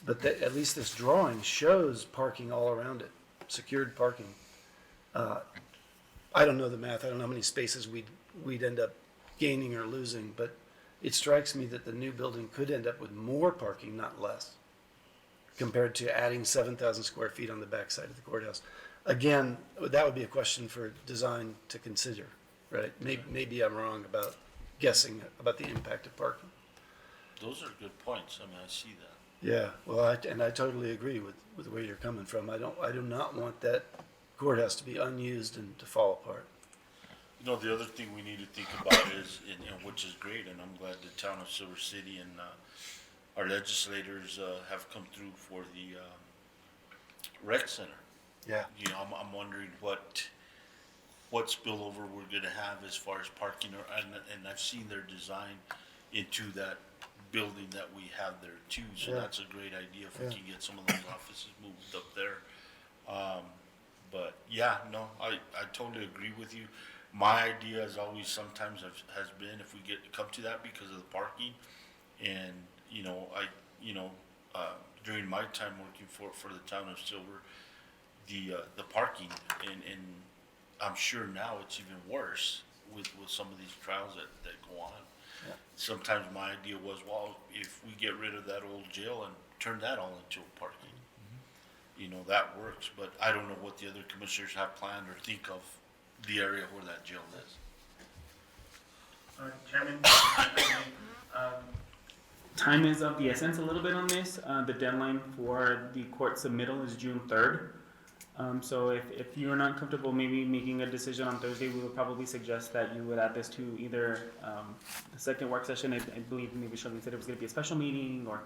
But at least this drawing shows parking all around it, secured parking. I don't know the math, I don't know how many spaces we'd end up gaining or losing, but it strikes me that the new building could end up with more parking, not less, compared to adding 7,000 square feet on the backside of the courthouse. Again, that would be a question for design to consider, right? Maybe I'm wrong about guessing about the impact of parking. Those are good points. I mean, I see that. Yeah, well, I totally agree with where you're coming from. I do not want that courthouse to be unused and to fall apart. The other thing we need to think about is, which is great, and I'm glad the town of Silver City and our legislators have come through for the rec center. Yeah. I'm wondering what spillover we're gonna have as far as parking, and I've seen their design into that building that we have there too, so Yeah. that's a great idea if we Yeah. can get some of those offices moved up there. But yeah, no, I totally agree with you. My idea as always sometimes has been if we come to that because of the parking, and during my time working for the town of Silver, the parking, and I'm sure now it's even worse with some of these trials that go on. Yeah. Sometimes my idea was, well, if we get rid of that old jail and turn that all into a parking, that works, but I don't know what the other commissioners have planned or think of the area where that jail is. Chairman, time is of the essence a little bit on this. The deadline for the court submittal is June 3rd. So if you're not comfortable maybe making a decision on Thursday, we would probably suggest that you would add this to either the second work session. I believe maybe Charlene said it was going to be a special meeting, or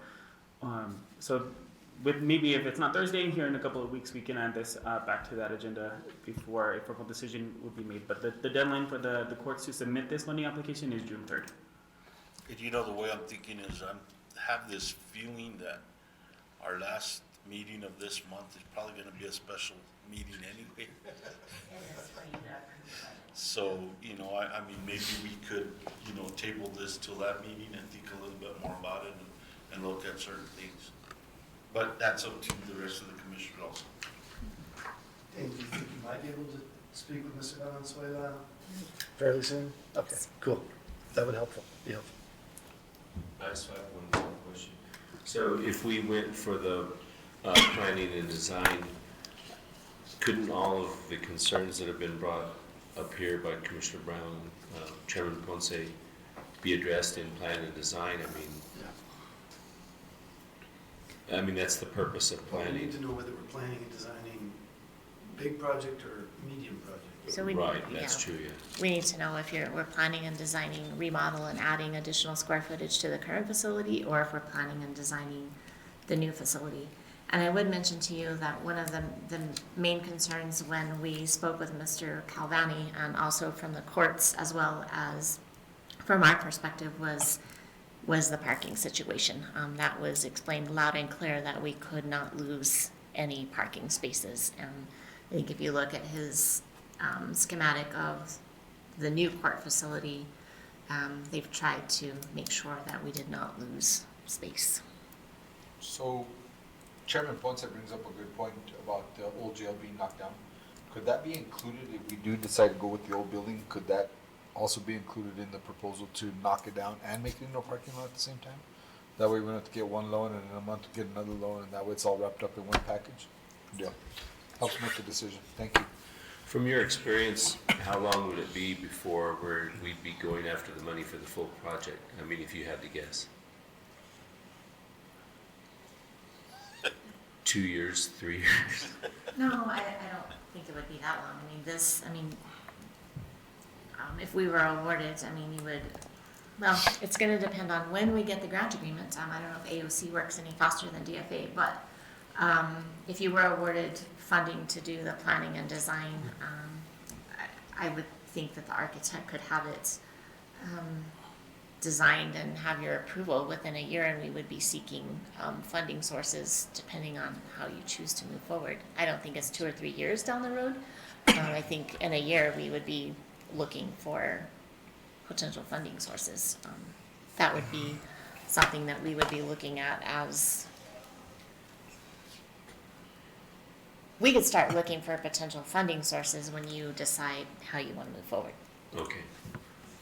so with maybe if it's not Thursday, here in a couple of weeks, we can add this back to that agenda before a formal decision would be made. But the deadline for the courts to submit this funding application is June 3rd. And the way I'm thinking is I have this feeling that our last meeting of this month is probably gonna be a special meeting anyway. So, I mean, maybe we could, table this till that meeting and think a little bit more about it and look at certain things. But that's up to the rest of the commissioners also. And do you think you might be able to speak with Mr. Valenzuela fairly soon? Okay, cool. That would be helpful. I just have one more question. So if we went for the planning and design, couldn't all of the concerns that have been brought up here by Commissioner Brown, Chairman Ponce, be addressed in plan and design? I mean, that's the purpose of Well, we planning. need to know whether we're planning and designing big project or medium project. So we Right, need, that's true, yeah. we need to know if we're planning and designing remodel and adding additional square footage to the current facility, or if we're planning and designing the new facility. And I would mention to you that one of the main concerns when we spoke with Mr. Calvani, and also from the courts as well as from our perspective, was the parking situation. That was explained loud and clear that we could not lose any parking spaces. And I think if you look at his schematic of the new court facility, they've tried to make sure that we did not lose space. So Chairman Ponce brings up a good point about the old jail being knocked down. Could that be included if we do decide to go with the old building? Could that also be included in the proposal to knock it down and make it into a parking lot at the same time? That way we don't have to get one loan and in a month to get another loan, and that way it's all wrapped up in one package? Yeah, helps make the decision. Thank you. From your experience, how long would it be before we'd be going after the money for the full project? I mean, if you had to guess. 2 years, 3 years? No, I don't think it would be that long. If we were awarded, you would, well, it's gonna depend on when we get the grant agreement. I don't know if AOC works any faster than DFA, but, if you were awarded funding to do the planning and design, I would think that the architect could have it designed and have your approval within a year, and we would be seeking funding sources depending on how you choose to move forward. I don't think it's 2 or 3 years down the road. I think in a year we would be looking for potential funding sources. That would be something that we would be looking at as, we could start looking for potential funding sources when you decide how you want to move forward. Okay.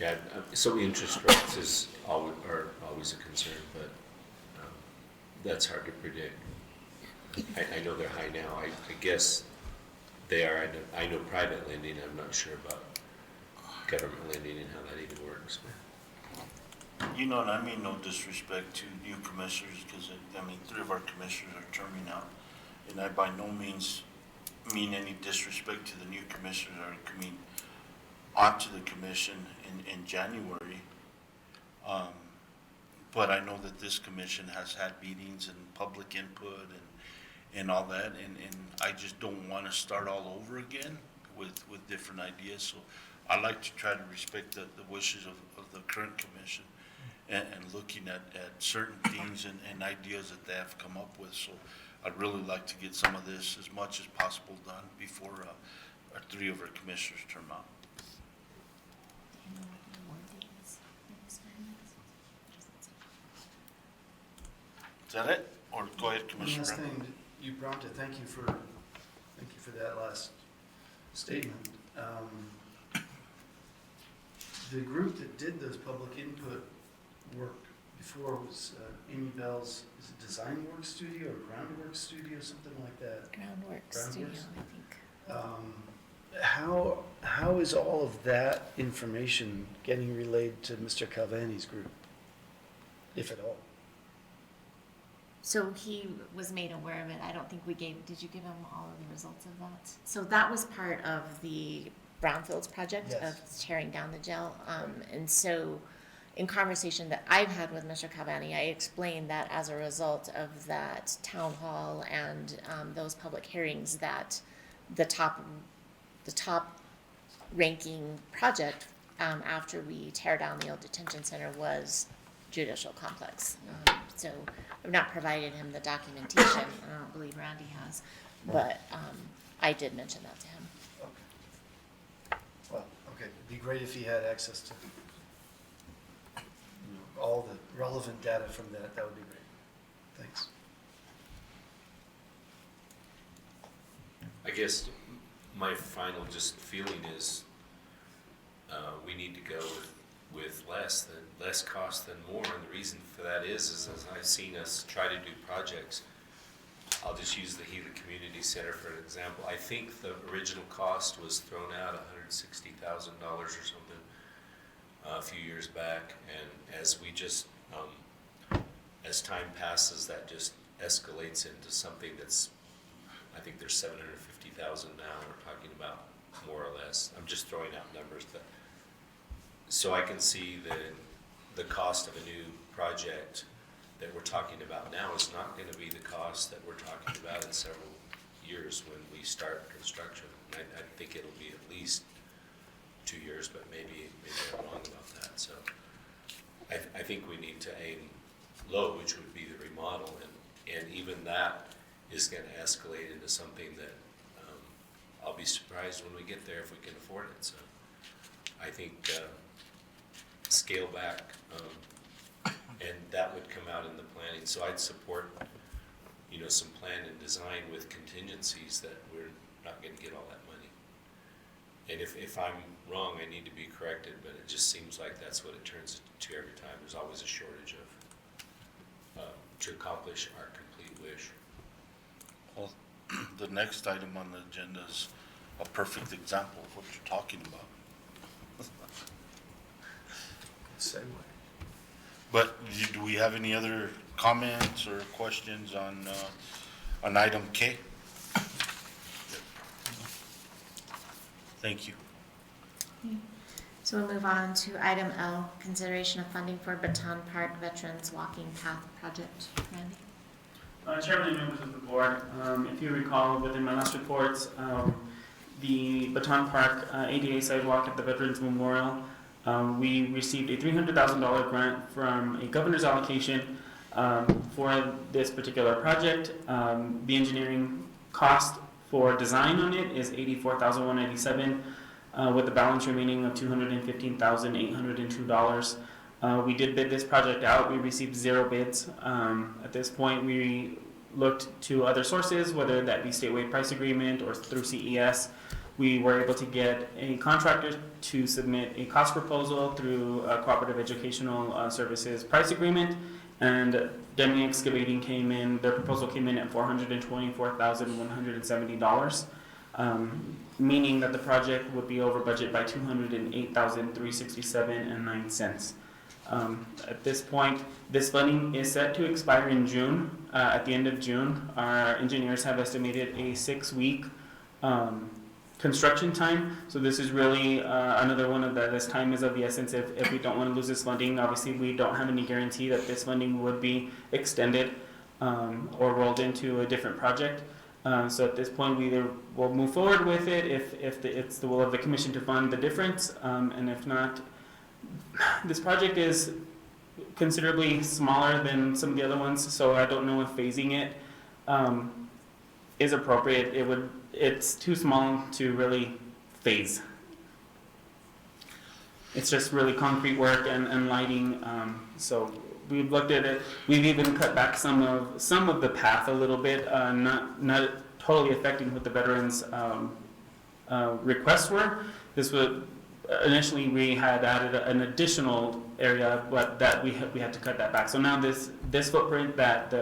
Yeah, so interest rates are always a concern, but that's hard to predict. I know they're high now. I guess they are. I know private lending. I'm not sure about government lending and how that even works. You know, and I mean no disrespect to new commissioners, because, I mean, 3 of our commissioners are terming out. And I by no means mean any disrespect to the new commissioners that are coming onto the commission in January. But I know that this commission has had meetings and public input and all that, and I just don't want to start all over again with different ideas. So I like to try to respect the wishes of the current commission and looking at certain things and ideas that they have come up with. So I'd really like to get some of this as much as possible done before our 3 of our commissioners term out. Is that it? Or go ahead, One Commissioner last Brown. thing that you prompted, thank you for that last statement. The group that did those public input work before was Amy Bell's, is it Design Work Studio or Groundwork Studio, something like that? Groundwork Studio, I think. How is all of that information getting relayed to Mr. Calvani's group, if at all? So he was made aware of it. I don't think we did you give him all of the results of that? So that was part of the Brownfields project of Yes. tearing down the jail. And so in conversation that I've had with Mr. Calvani, I explained that as a result of that town hall and those public hearings, that the top ranking project after we tear down the old detention center was judicial complex. So I've not provided him the documentation. I don't believe Randy has, but I did mention that to him. Okay. Well, okay, it'd be great if he had access to all the relevant data from that. That would be great. Thanks. I guess my final just feeling is we need to go with less cost than more, and the reason for that is as I've seen us try to do projects. I'll just use the Gila Community Center for an example. I think the original cost was thrown out $160,000 or something a few years back, and as we just as time passes, that just escalates into something that's, I think there's 750,000 now. We're talking about more or less. I'm just throwing out numbers, but so I can see the cost of a new project that we're talking about now is not going to be the cost that we're talking about in several years when we start construction. I think it'll be at least 2 years, but maybe I'm wrong about that. So I think we need to aim low, which would be the remodel, and even that is going to escalate into something that I'll be surprised when we get there if we can afford it. So I think scale back, and that would come out in the planning. So I'd support, some plan and design with contingencies that we're not going to get all that money. And if I'm wrong, I need to be corrected, but it just seems like that's what it turns to every time. There's always a shortage of to accomplish our complete wish. Well, the next item on the agenda is a perfect example of what you're talking about. Good segue. But do we have any other comments or questions on item K? Thank you. So we'll move on to item L, consideration of funding for Baton Park Veterans Walking Path Project. Randy? Chairman and members of the board, if you recall within my last reports, the Baton Park ADA sidewalk at the Veterans Memorial. We received a $300,000 grant from a governor's allocation for this particular project. The engineering cost for design on it is $84,197, with the balance remaining of $215,802. We did bid this project out. We received 0 bids. At this point, we looked to other sources, whether that be statewide price agreement or through CES. We were able to get a contractor to submit a cost proposal through a Cooperative Educational Services price agreement, and Deming Excavating came in, their proposal came in at $424,170, meaning that the project would be over budget by $208,367.09. At this point, this funding is set to expire in June. At the end of June, our engineers have estimated a 6-week construction time. So this is really another one of this time is of the essence if we don't want to lose this funding. Obviously, we don't have any guarantee that this funding would be extended or rolled into a different project. So at this point, we either will move forward with it if it's the will of the commission to fund the difference, and if not, this project is considerably smaller than some of the other ones, so I don't know if phasing it is appropriate. It's too small to really phase. It's just really concrete work and lighting. So we've looked at it. We've even cut back some of the path a little bit, not totally affecting what the veterans' requests were. This would initially we had added an additional area, but that we had to cut that back. So now this footprint that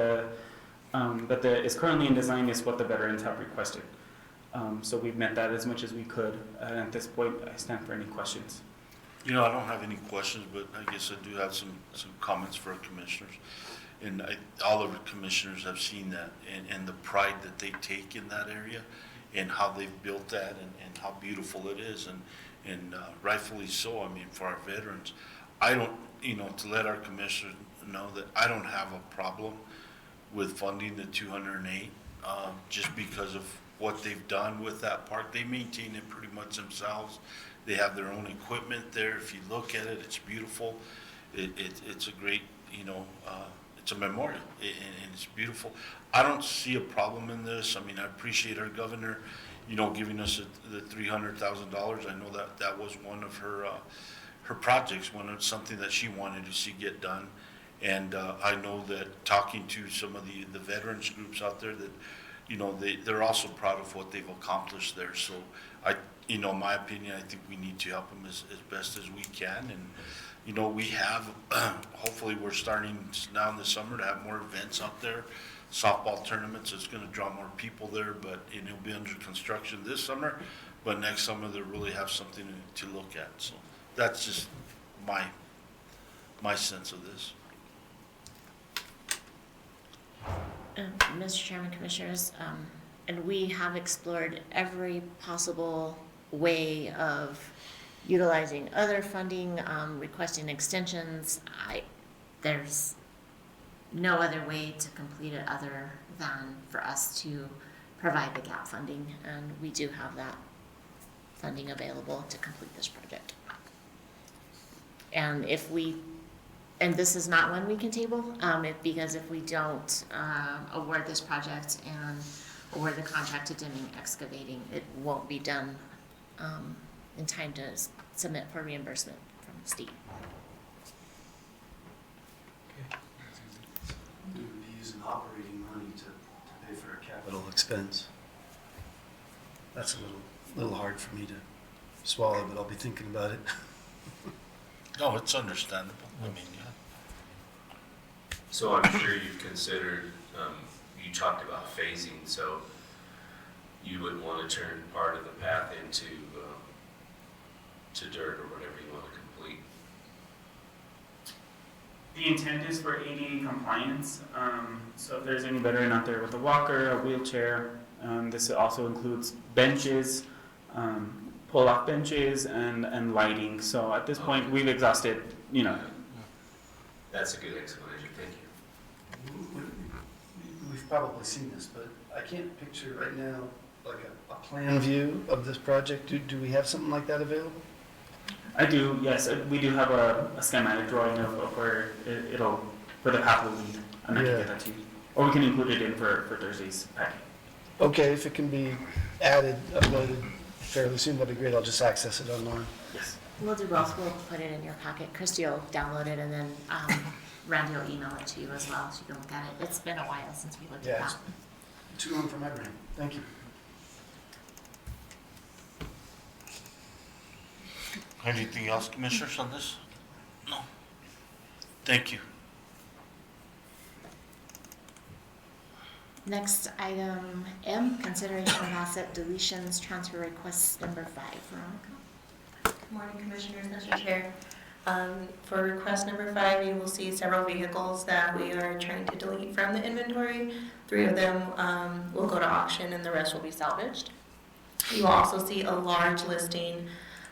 is currently in design is what the veterans have requested. So we've met that as much as we could. And at this point, I stand for any questions. You know, I don't have any questions, but I guess I do have some comments for our commissioners. And all of the commissioners have seen that and the pride that they take in that area and how they've built that and how beautiful it is. And rightfully so, I mean, for our veterans. I don't, to let our commissioners know that I don't have a problem with funding the 208, just because of what they've done with that park. They maintain it pretty much themselves. They have their own equipment there. If you look at it, it's beautiful. It's a great, it's a memorial, and it's beautiful. I don't see a problem in this. I mean, I appreciate our governor, giving us the $300,000. I know that was one of her projects, something that she wanted to see get done. And I know that talking to some of the veterans groups out there that, they're also proud of what they've accomplished there. So my opinion, I think we need to help them as best as we can. And, we have, hopefully we're starting now in the summer to have more events out there. Softball tournaments, it's gonna draw more people there, but it'll be under construction this summer. But next summer, they'll really have something to look at. So that's just my sense of this. Mr. Chairman, Commissioners, and we have explored every possible way of utilizing other funding, requesting extensions. There's no other way to complete it other than for us to provide the gap funding, and we do have that funding available to complete this project. And and this is not one we can table, because if we don't award this project and award the contract to Deming Excavating, it won't be done in time to submit for reimbursement from the state. We would be using operating money to pay for a capital expense. That's a little hard for me to swallow, but I'll be thinking about it. No, it's understandable. I mean, yeah. So I'm sure you've considered, you talked about phasing, so you wouldn't want to turn part of the path into to dirt or whatever you want to complete. The intent is for ADA compliance. So if there's any veteran out there with a walker, a wheelchair, this also includes benches, pull-off benches, and lighting. So at this point, we've exhausted, That's a good explanation, thank you. We've probably seen this, but I can't picture right now like a plan view of this project? Do we have something like that available? I do, yes, we do have a schematic drawing of where where the path will lead, and I can Yeah. get that to you. Or we can include it in for Thursday's packet. Okay, if it can be added, uploaded fairly soon, that'd be great. I'll just access it online. Yes. We'll do both. We'll put it in your packet. Christie will download it, and then Randy will email it to you as well, so you can look at it. It's been a while since we looked at Yeah, that. it's too long for my brain. Thank you. Anything else, commissioners, on this? No. Thank you. Next, item M, consideration of asset deletions, transfer requests number 5. Veronica? Good morning, Commissioners, Mr. Chair. For request number 5, you will see several vehicles that we are trying to delete from the inventory. 3 of them will go to auction and the rest will be salvaged. You will also see a large listing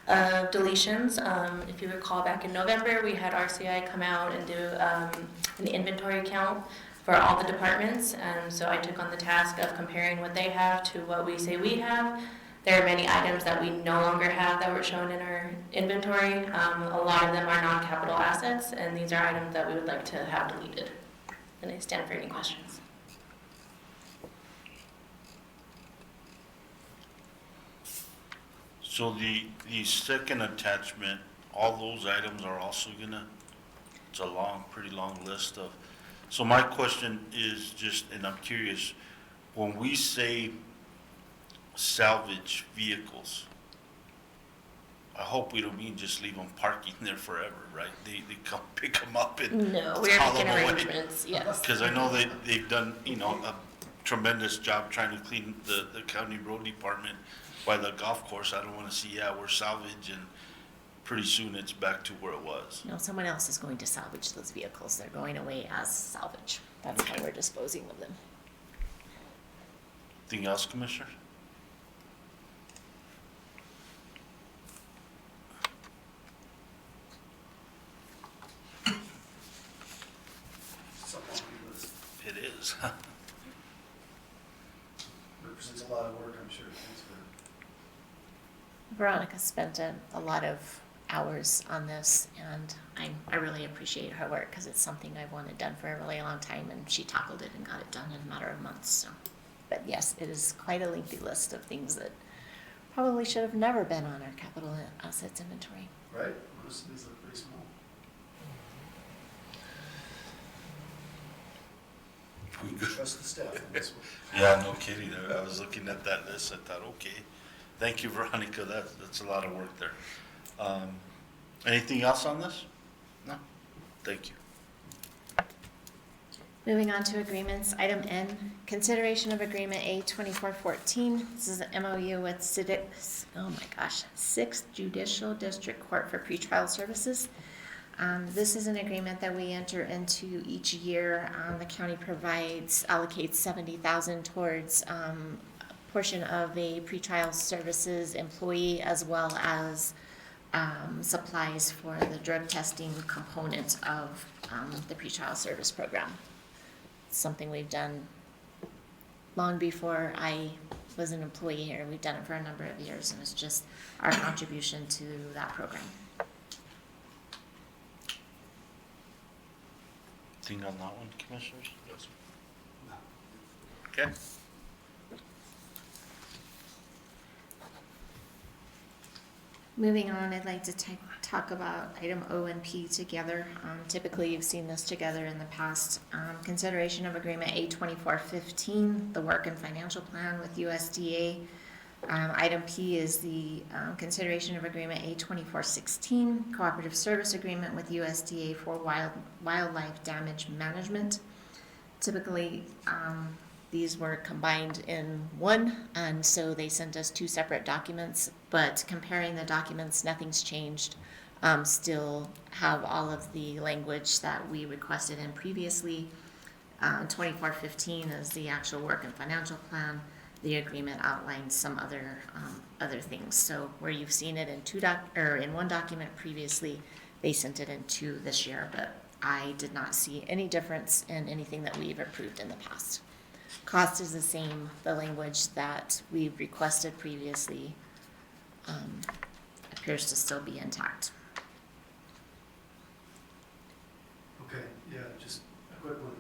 of deletions. If you recall, back in November, we had RCI come out and do an inventory count for all the departments. So I took on the task of comparing what they have to what we say we have. There are many items that we no longer have that were shown in our inventory. A lot of them are non-capital assets, and these are items that we would like to have deleted. And I stand for any questions. So the second attachment, all those items are also gonna, it's a long, pretty long list of, so my question is just, and I'm curious, when we say salvage vehicles, I hope we don't mean just leave them parking there forever, right? They come pick them up and No, we are haul making them away. arrangements, yes. Because I know they've done, a tremendous job trying to clean the county road department by the golf course. I don't wanna see, we're salvage, and pretty soon it's back to where it was. No, someone else is going to salvage those vehicles. They're going away as salvage. That's how we're disposing of them. Anything else, Commissioner? It's a long list. It is. Represents a lot of work, I'm sure. Thanks for Veronica spent a lot of hours on this, and I really appreciate her work because it's something I've wanted done for a really long time, and she tackled it and got it done in a matter of months. So, but yes, it is quite a lengthy list of things that probably should have never been on our capital assets inventory. right? Most of these look pretty small. We good? Trust the staff on this one. Yeah, no kidding. I was looking at that list. I thought, okay, thank you, Veronica. That's a lot of work there. Anything else on this? No? Thank you. Moving on to agreements, item N, consideration of agreement A 2414. This is an MOU with Sixth Judicial District Court for pretrial services. This is an agreement that we enter into each year. The county allocates $70,000 towards a portion of a pretrial services employee, as well as supplies for the drug testing component of the pretrial service program. It's something we've done long before I was an employee here. We've done it for a number of years, and it's just our contribution to that program. Thing on that one, Commissioners? Okay. Moving on, I'd like to talk about item O and P together. Typically, you've seen this together in the past. Consideration of agreement A 2415, the work and financial plan with USDA. Item P is the consideration of agreement A 2416, cooperative service agreement with USDA for wildlife damage management. Typically, these were combined in one, and so they sent us 2 separate documents, but comparing the documents, nothing's changed. Still have all of the language that we requested in previously. 2415 is the actual work and financial plan. The agreement outlines some other things. So where you've seen it in one document previously, they sent it in 2 this year, but I did not see any difference in anything that we've approved in the past. Cost is the same, the language that we requested previously appears to still be intact. Okay, yeah, just a quick one.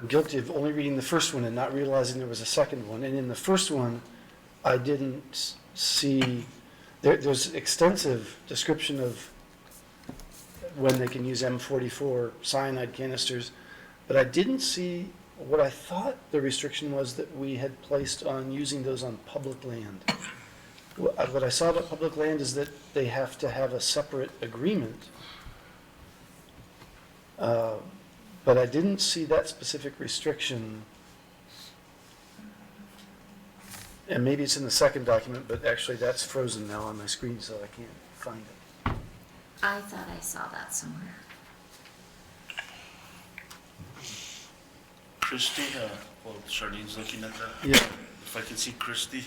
I'm guilty of only reading the first one and not realizing there was a second one. And in the first one, I didn't see, there's extensive description of when they can use M44 cyanide canisters, but I didn't see what I thought the restriction was that we had placed on using those on public land. What I saw about public land is that they have to have a separate agreement. But I didn't see that specific restriction. And maybe it's in the second document, but actually that's frozen now on my screen, so I can't find it. I thought I saw that somewhere. Christie, well, Charlene's looking at that. Yeah. If I can see Christie,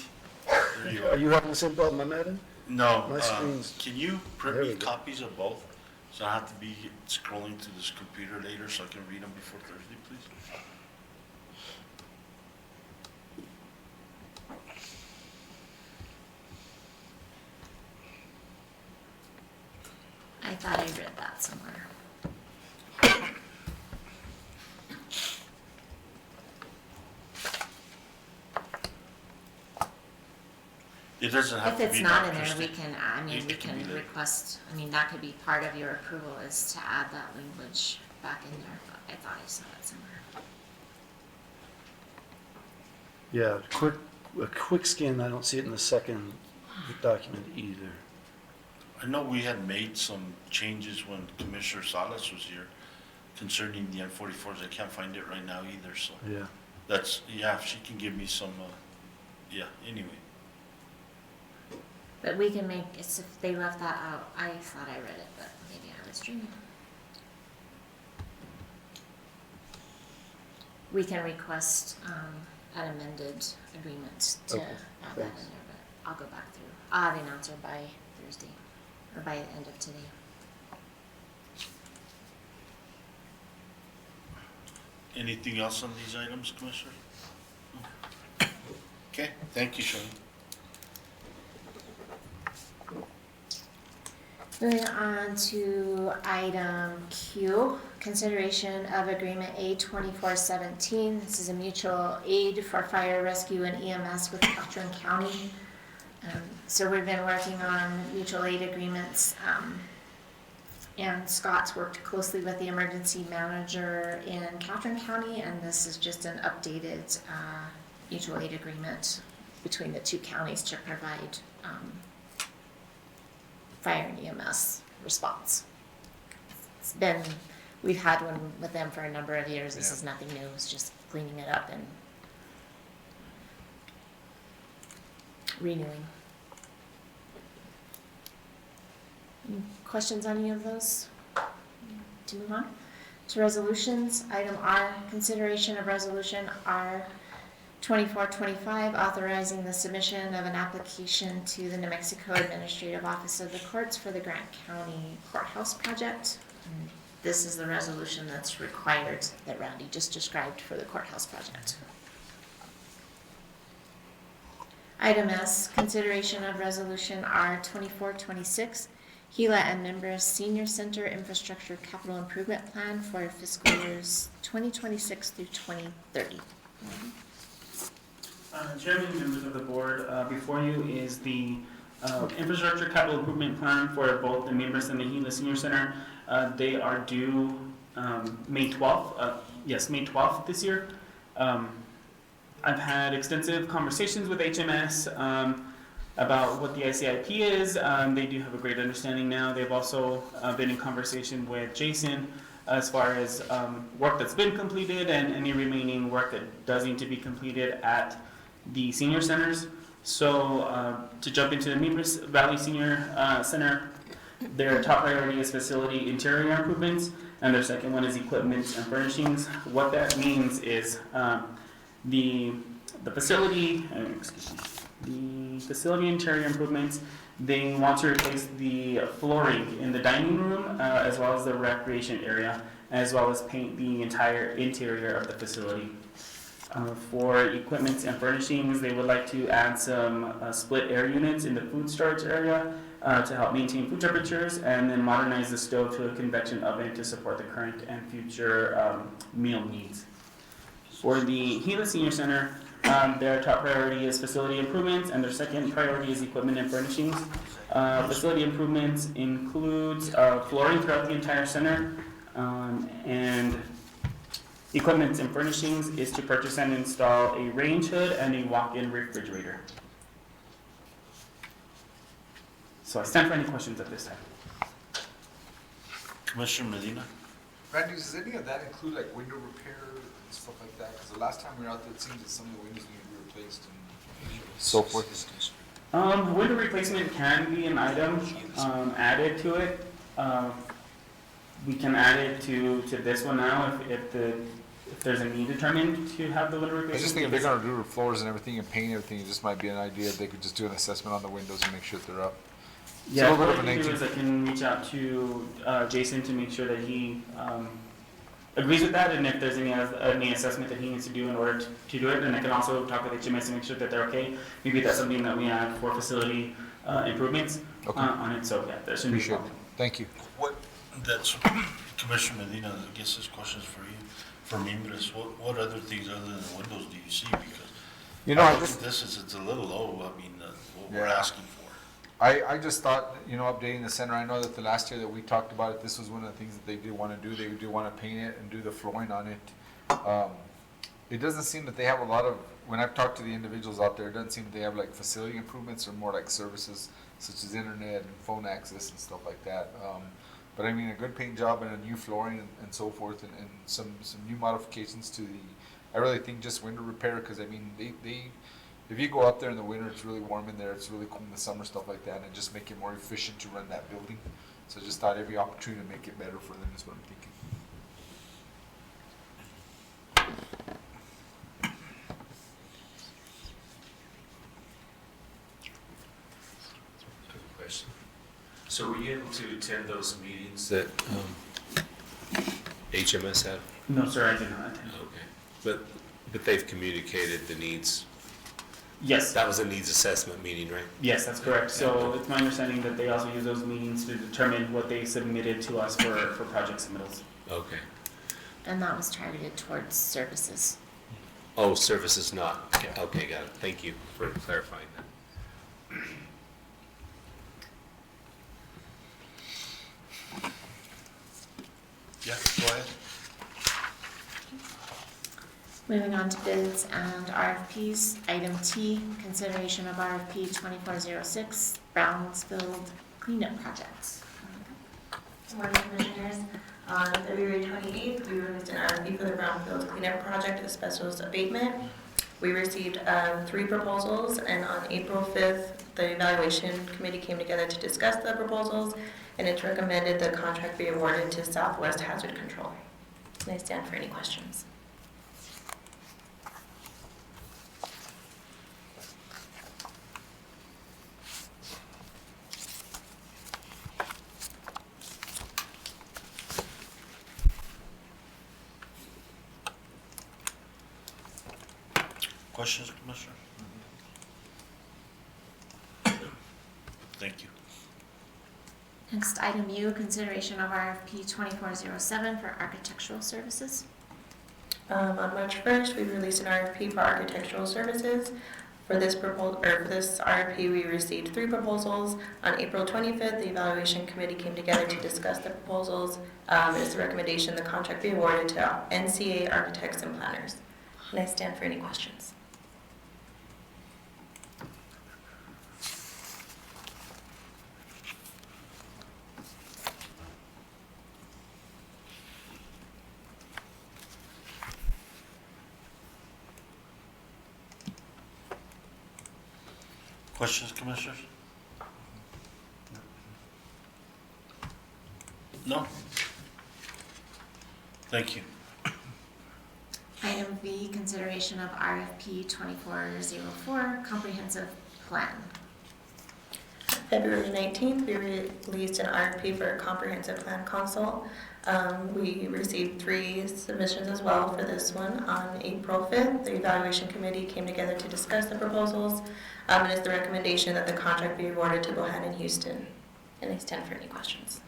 there you Are are. you having the same problem I'm having? No, My screen's- can you print There me we go. copies of both? So I have to be scrolling through this computer later so I can read them before Thursday, please? I thought I read that somewhere. It doesn't have If to it's be not that, in there, Christie. we can, we It can can be there. request, that could be part of your approval is to add that language back in there, but I thought I saw it somewhere. Yeah, a quick scan, I don't see it in the second document either. I know we had made some changes when Commissioner Salas was here concerning the M44s. I can't find it right now either, so Yeah. that's, yeah, if she can give me some, yeah, anyway. But we can make, it's if they left that out, I thought I read it, but maybe I was dreaming. We can request, an amended agreement to Okay, add that in thanks. there, but I'll go back through. I'll have the answer by Thursday, or by the end of today. Anything else on these items, Commissioner? Okay, thank you, Charlene. Moving on to item Q, consideration of agreement A 2417. This is a mutual aid for fire rescue and EMS with Catron County. So we've been working on mutual aid agreements, and Scott's worked closely with the emergency manager in Catron County, and this is just an updated mutual aid agreement between the two counties to provide fire and EMS response. It's been, we've had one with them for a number of years. This is nothing new. It's just cleaning it up and renewing. Any questions on any of those? To move on to resolutions. Item R, consideration of resolution R 2425, authorizing the submission of an application to the New Mexico Administrative Office of the Courts for the Grant County Courthouse project. And this is the resolution that's required that Randy just described for the courthouse project. Item S, consideration of resolution R 2426, Gila and members Senior Center Infrastructure Capital Improvement Plan for fiscal years 2026 through 2030. Chairman, members of the board, before you is the infrastructure capital improvement plan for both the members and the Gila Senior Center. They are due May 12th, May 12th this year. I've had extensive conversations with HMS about what the ICIP is. They do have a great understanding now. They've also been in conversation with Jason as far as work that's been completed and any remaining work that does need to be completed at the senior centers. So to jump into the Members Valley Senior Center, their top priority is facility interior improvements, and their second one is equipment and furnishings. What that means is the facility, the facility interior improvements, they want to replace the flooring in the dining room as well as the recreation area, as well as paint the entire interior of the facility. For equipment and furnishings, they would like to add some split air units in the food storage area to help maintain food temperatures, and then modernize the stove to a convection oven to support the current and future meal needs. For the Gila Senior Center, their top priority is facility improvements, and their second priority is equipment and furnishings. Facility improvements includes flooring throughout the entire center, and equipment and furnishings is to purchase and install a range hood and a walk-in refrigerator. So I stand for any questions at this time. Commissioner Medina? Randy, does any of that include like window repair and stuff like that? Because the last time we were out there, it seems that some of the windows need to be replaced and so forth. Window replacement can be an item added to it. We can add it to this one now if there's a need determined to have the window replacement. I was just thinking if they're gonna do the floors and everything and paint everything, it just might be an idea. They could just do an assessment on the windows and make sure that they're up. Yeah, a little what bit of I an can do is I can reach out to Jason to make sure that he agrees with that, and if there's any assessment that he needs to do in order to do it, and I can also talk with HMS to make sure that they're okay. Maybe that's something that we add for facility improvements on it, so yeah, there shouldn't be a Appreciate it. problem. Thank you. That's, Commissioner Medina, I guess this question's for you. For Mimbres, what other things other than the windows do you see? Because You know, I I look just, at this, it's a little low, I mean, what we're Yeah. asking for. I just thought, you know, updating the center, I know that the last year that we talked about it, this was one of the things that they did wanna do. They do wanna paint it and do the flooring on it. It doesn't seem that they have a lot of, when I've talked to the individuals out there, it doesn't seem that they have like facility improvements or more like services such as internet and phone access and stuff like that. But I mean, a good paint job and a new flooring and so forth, and some new modifications to the, I really think just window repair, cause I mean, they, if you go up there in the winter, it's really warm in there, it's really cool in the summer, stuff like that, and just make it more efficient to run that building. So I just thought every opportunity to make it better for them is what I'm thinking. Good question. So were you able to attend those meetings that HMS had? No, sir, I did not attend. Okay. But they've communicated the needs. Yes, That was a needs assessment meeting, right? yes, that's correct. So it's my understanding that they also use those meetings to determine what they submitted to us for project submittals. Okay. And that was targeted towards services. Oh, services not. Okay, got it. Thank you for clarifying that. Yeah, go ahead. Moving on to bids and RFPs. Item T, consideration of RFP 2406, Brownsfield cleanup projects. Good morning, Commissioners. On February 28th, we released an RFP for the Brownfield Cleanup Project Asbestos Abatement. We received 3 proposals, and on April 5th, the evaluation committee came together to discuss the proposals, and it's recommended the contract be awarded to Southwest Hazard Control. And I stand for any questions. Questions, Commissioner? Thank you. Next, item U, consideration of RFP 2407 for architectural services. On March 1st, we released an RFP for architectural services. For this RFP, we received 3 proposals. On April 25th, the evaluation committee came together to discuss the proposals. It's the recommendation the contract be awarded to NCA Architects and Planners. And I stand for any questions. Questions, Commissioners? No? Thank you. Item V, consideration of RFP 2404, comprehensive plan. February 19th, we released an RFP for a comprehensive plan consult. We received 3 submissions as well for this one. On April 5th, the evaluation committee came together to discuss the proposals. It is the recommendation that the contract be awarded to Bohannon Houston. And I stand for any questions.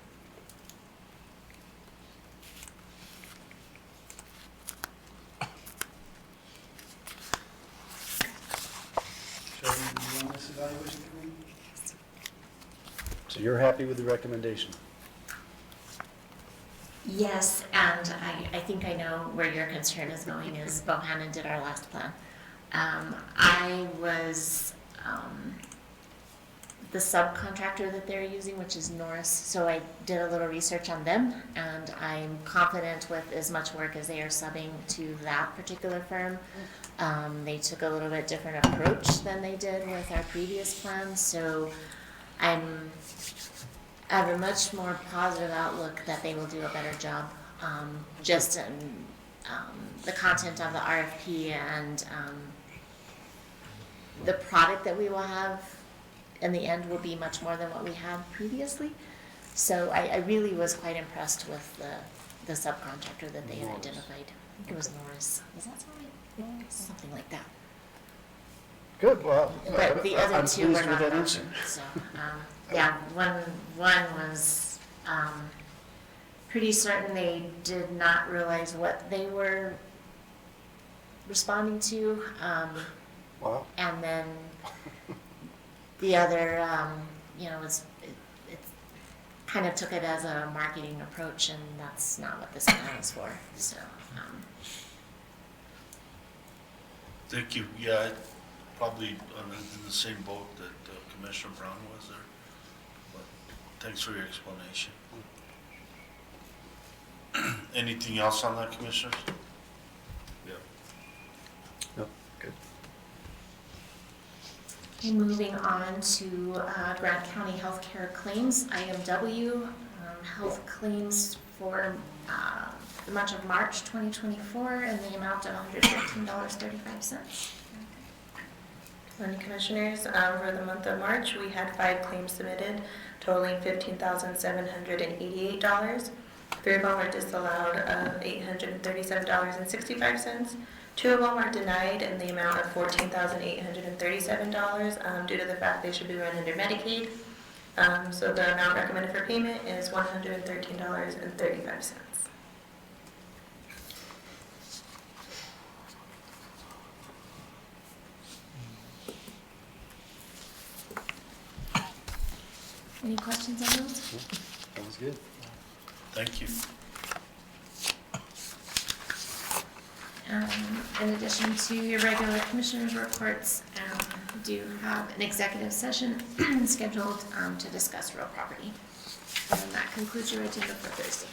Shall we be on this evaluation committee? So you're happy with the recommendation? Yes, and I think I know where your concern is going, is Bohannon did our last plan. I was, the subcontractor that they're using, which is Norris, so I did a little research on them, and I'm confident with as much work as they are subbing to that particular firm. They took a little bit different approach than they did with our previous plan, so I have a much more positive outlook that they will do a better job, just in, the content of the RFP and, the product that we will have in the end will be much more than what we had previously. So I really was quite impressed with the subcontractor that they had identified. I think it was Norris. Is that something? Something like that. Good, well, But the other I'm two pleased were with not that an answer. option, so, yeah, one was, pretty certain they did not realize what they were responding to, Wow. and then the other, it kind of took it as a marketing approach, and that's not what this plan is for, so, Thank you. Yeah, I probably in the same boat that Commissioner Brown was there. But thanks for your explanation. Anything else on that, Commissioners? Yeah. No, good. Okay, moving on to Grant County Healthcare Claims, IMW, health claims for the month of March 2024 in the amount of $115.35. Morning, Commissioners. For the month of March, we had 5 claims submitted, totaling $15,788. 3 of them were disallowed of $837.65. 2 of them were denied in the amount of $14,837 due to the fact they should be run under Medicaid. So the amount recommended for payment is $113.35. Any questions on those? That was good. Thank you. In addition to your regular commissioners' reports, we do have an executive session scheduled to discuss real property. And that concludes your agenda for Thursday.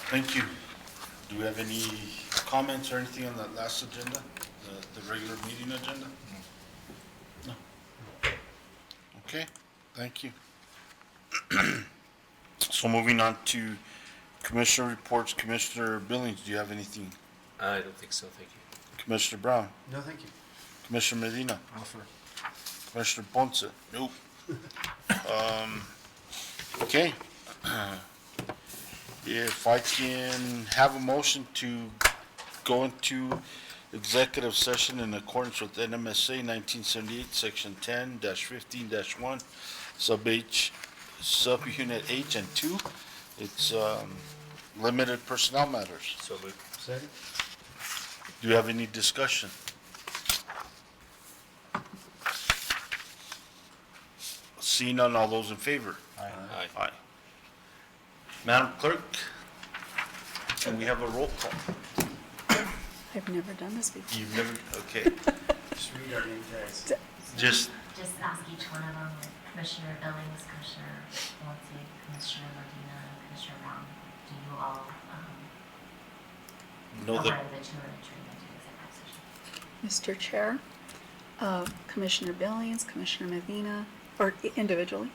Thank you. Do we have any comments or anything on that last agenda, the regular meeting agenda? No. Okay, thank you. So moving on to Commissioner reports, Commissioner Billings, do you have anything? I don't think so, thank you. Commissioner Brown, No, thank you. Commissioner Medina, No, sir. Commissioner Ponce, nope. Okay. If I can have a motion to go into executive session in accordance with NMSA 1978, Section 10-15-1, subunit H and 2. It's limited personnel matters. So moved. Second? Do you have any discussion? Seeing none, all those in favor? Aye. Aye. Madam Clerk, can we have a roll call? I've never done this before. You've never, okay, Just read our name tags. just, Just ask each one of them, like Commissioner Billings, Commissioner Nancy, Commissioner Medina, Commissioner Brown, do you all, know that, that you are entering into executive session? Mr. Chair, Commissioner Billings, Commissioner Medina, or individually?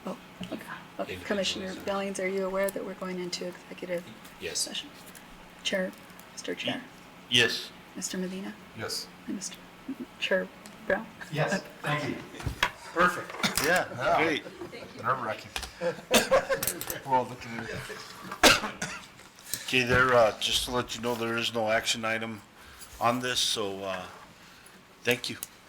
Oh, okay. Okay. Commissioner Billings, are you aware that we're going into executive Yes. session? Chair, Mr. Chair, yes. Mr. Medina, Yes. and Mr. Chair Brown? Yes, thank you. Perfect. Yeah, great. Nerve-wracking. We're all looking at it. Okay, just to let you know, there is no action item on this, so, thank you.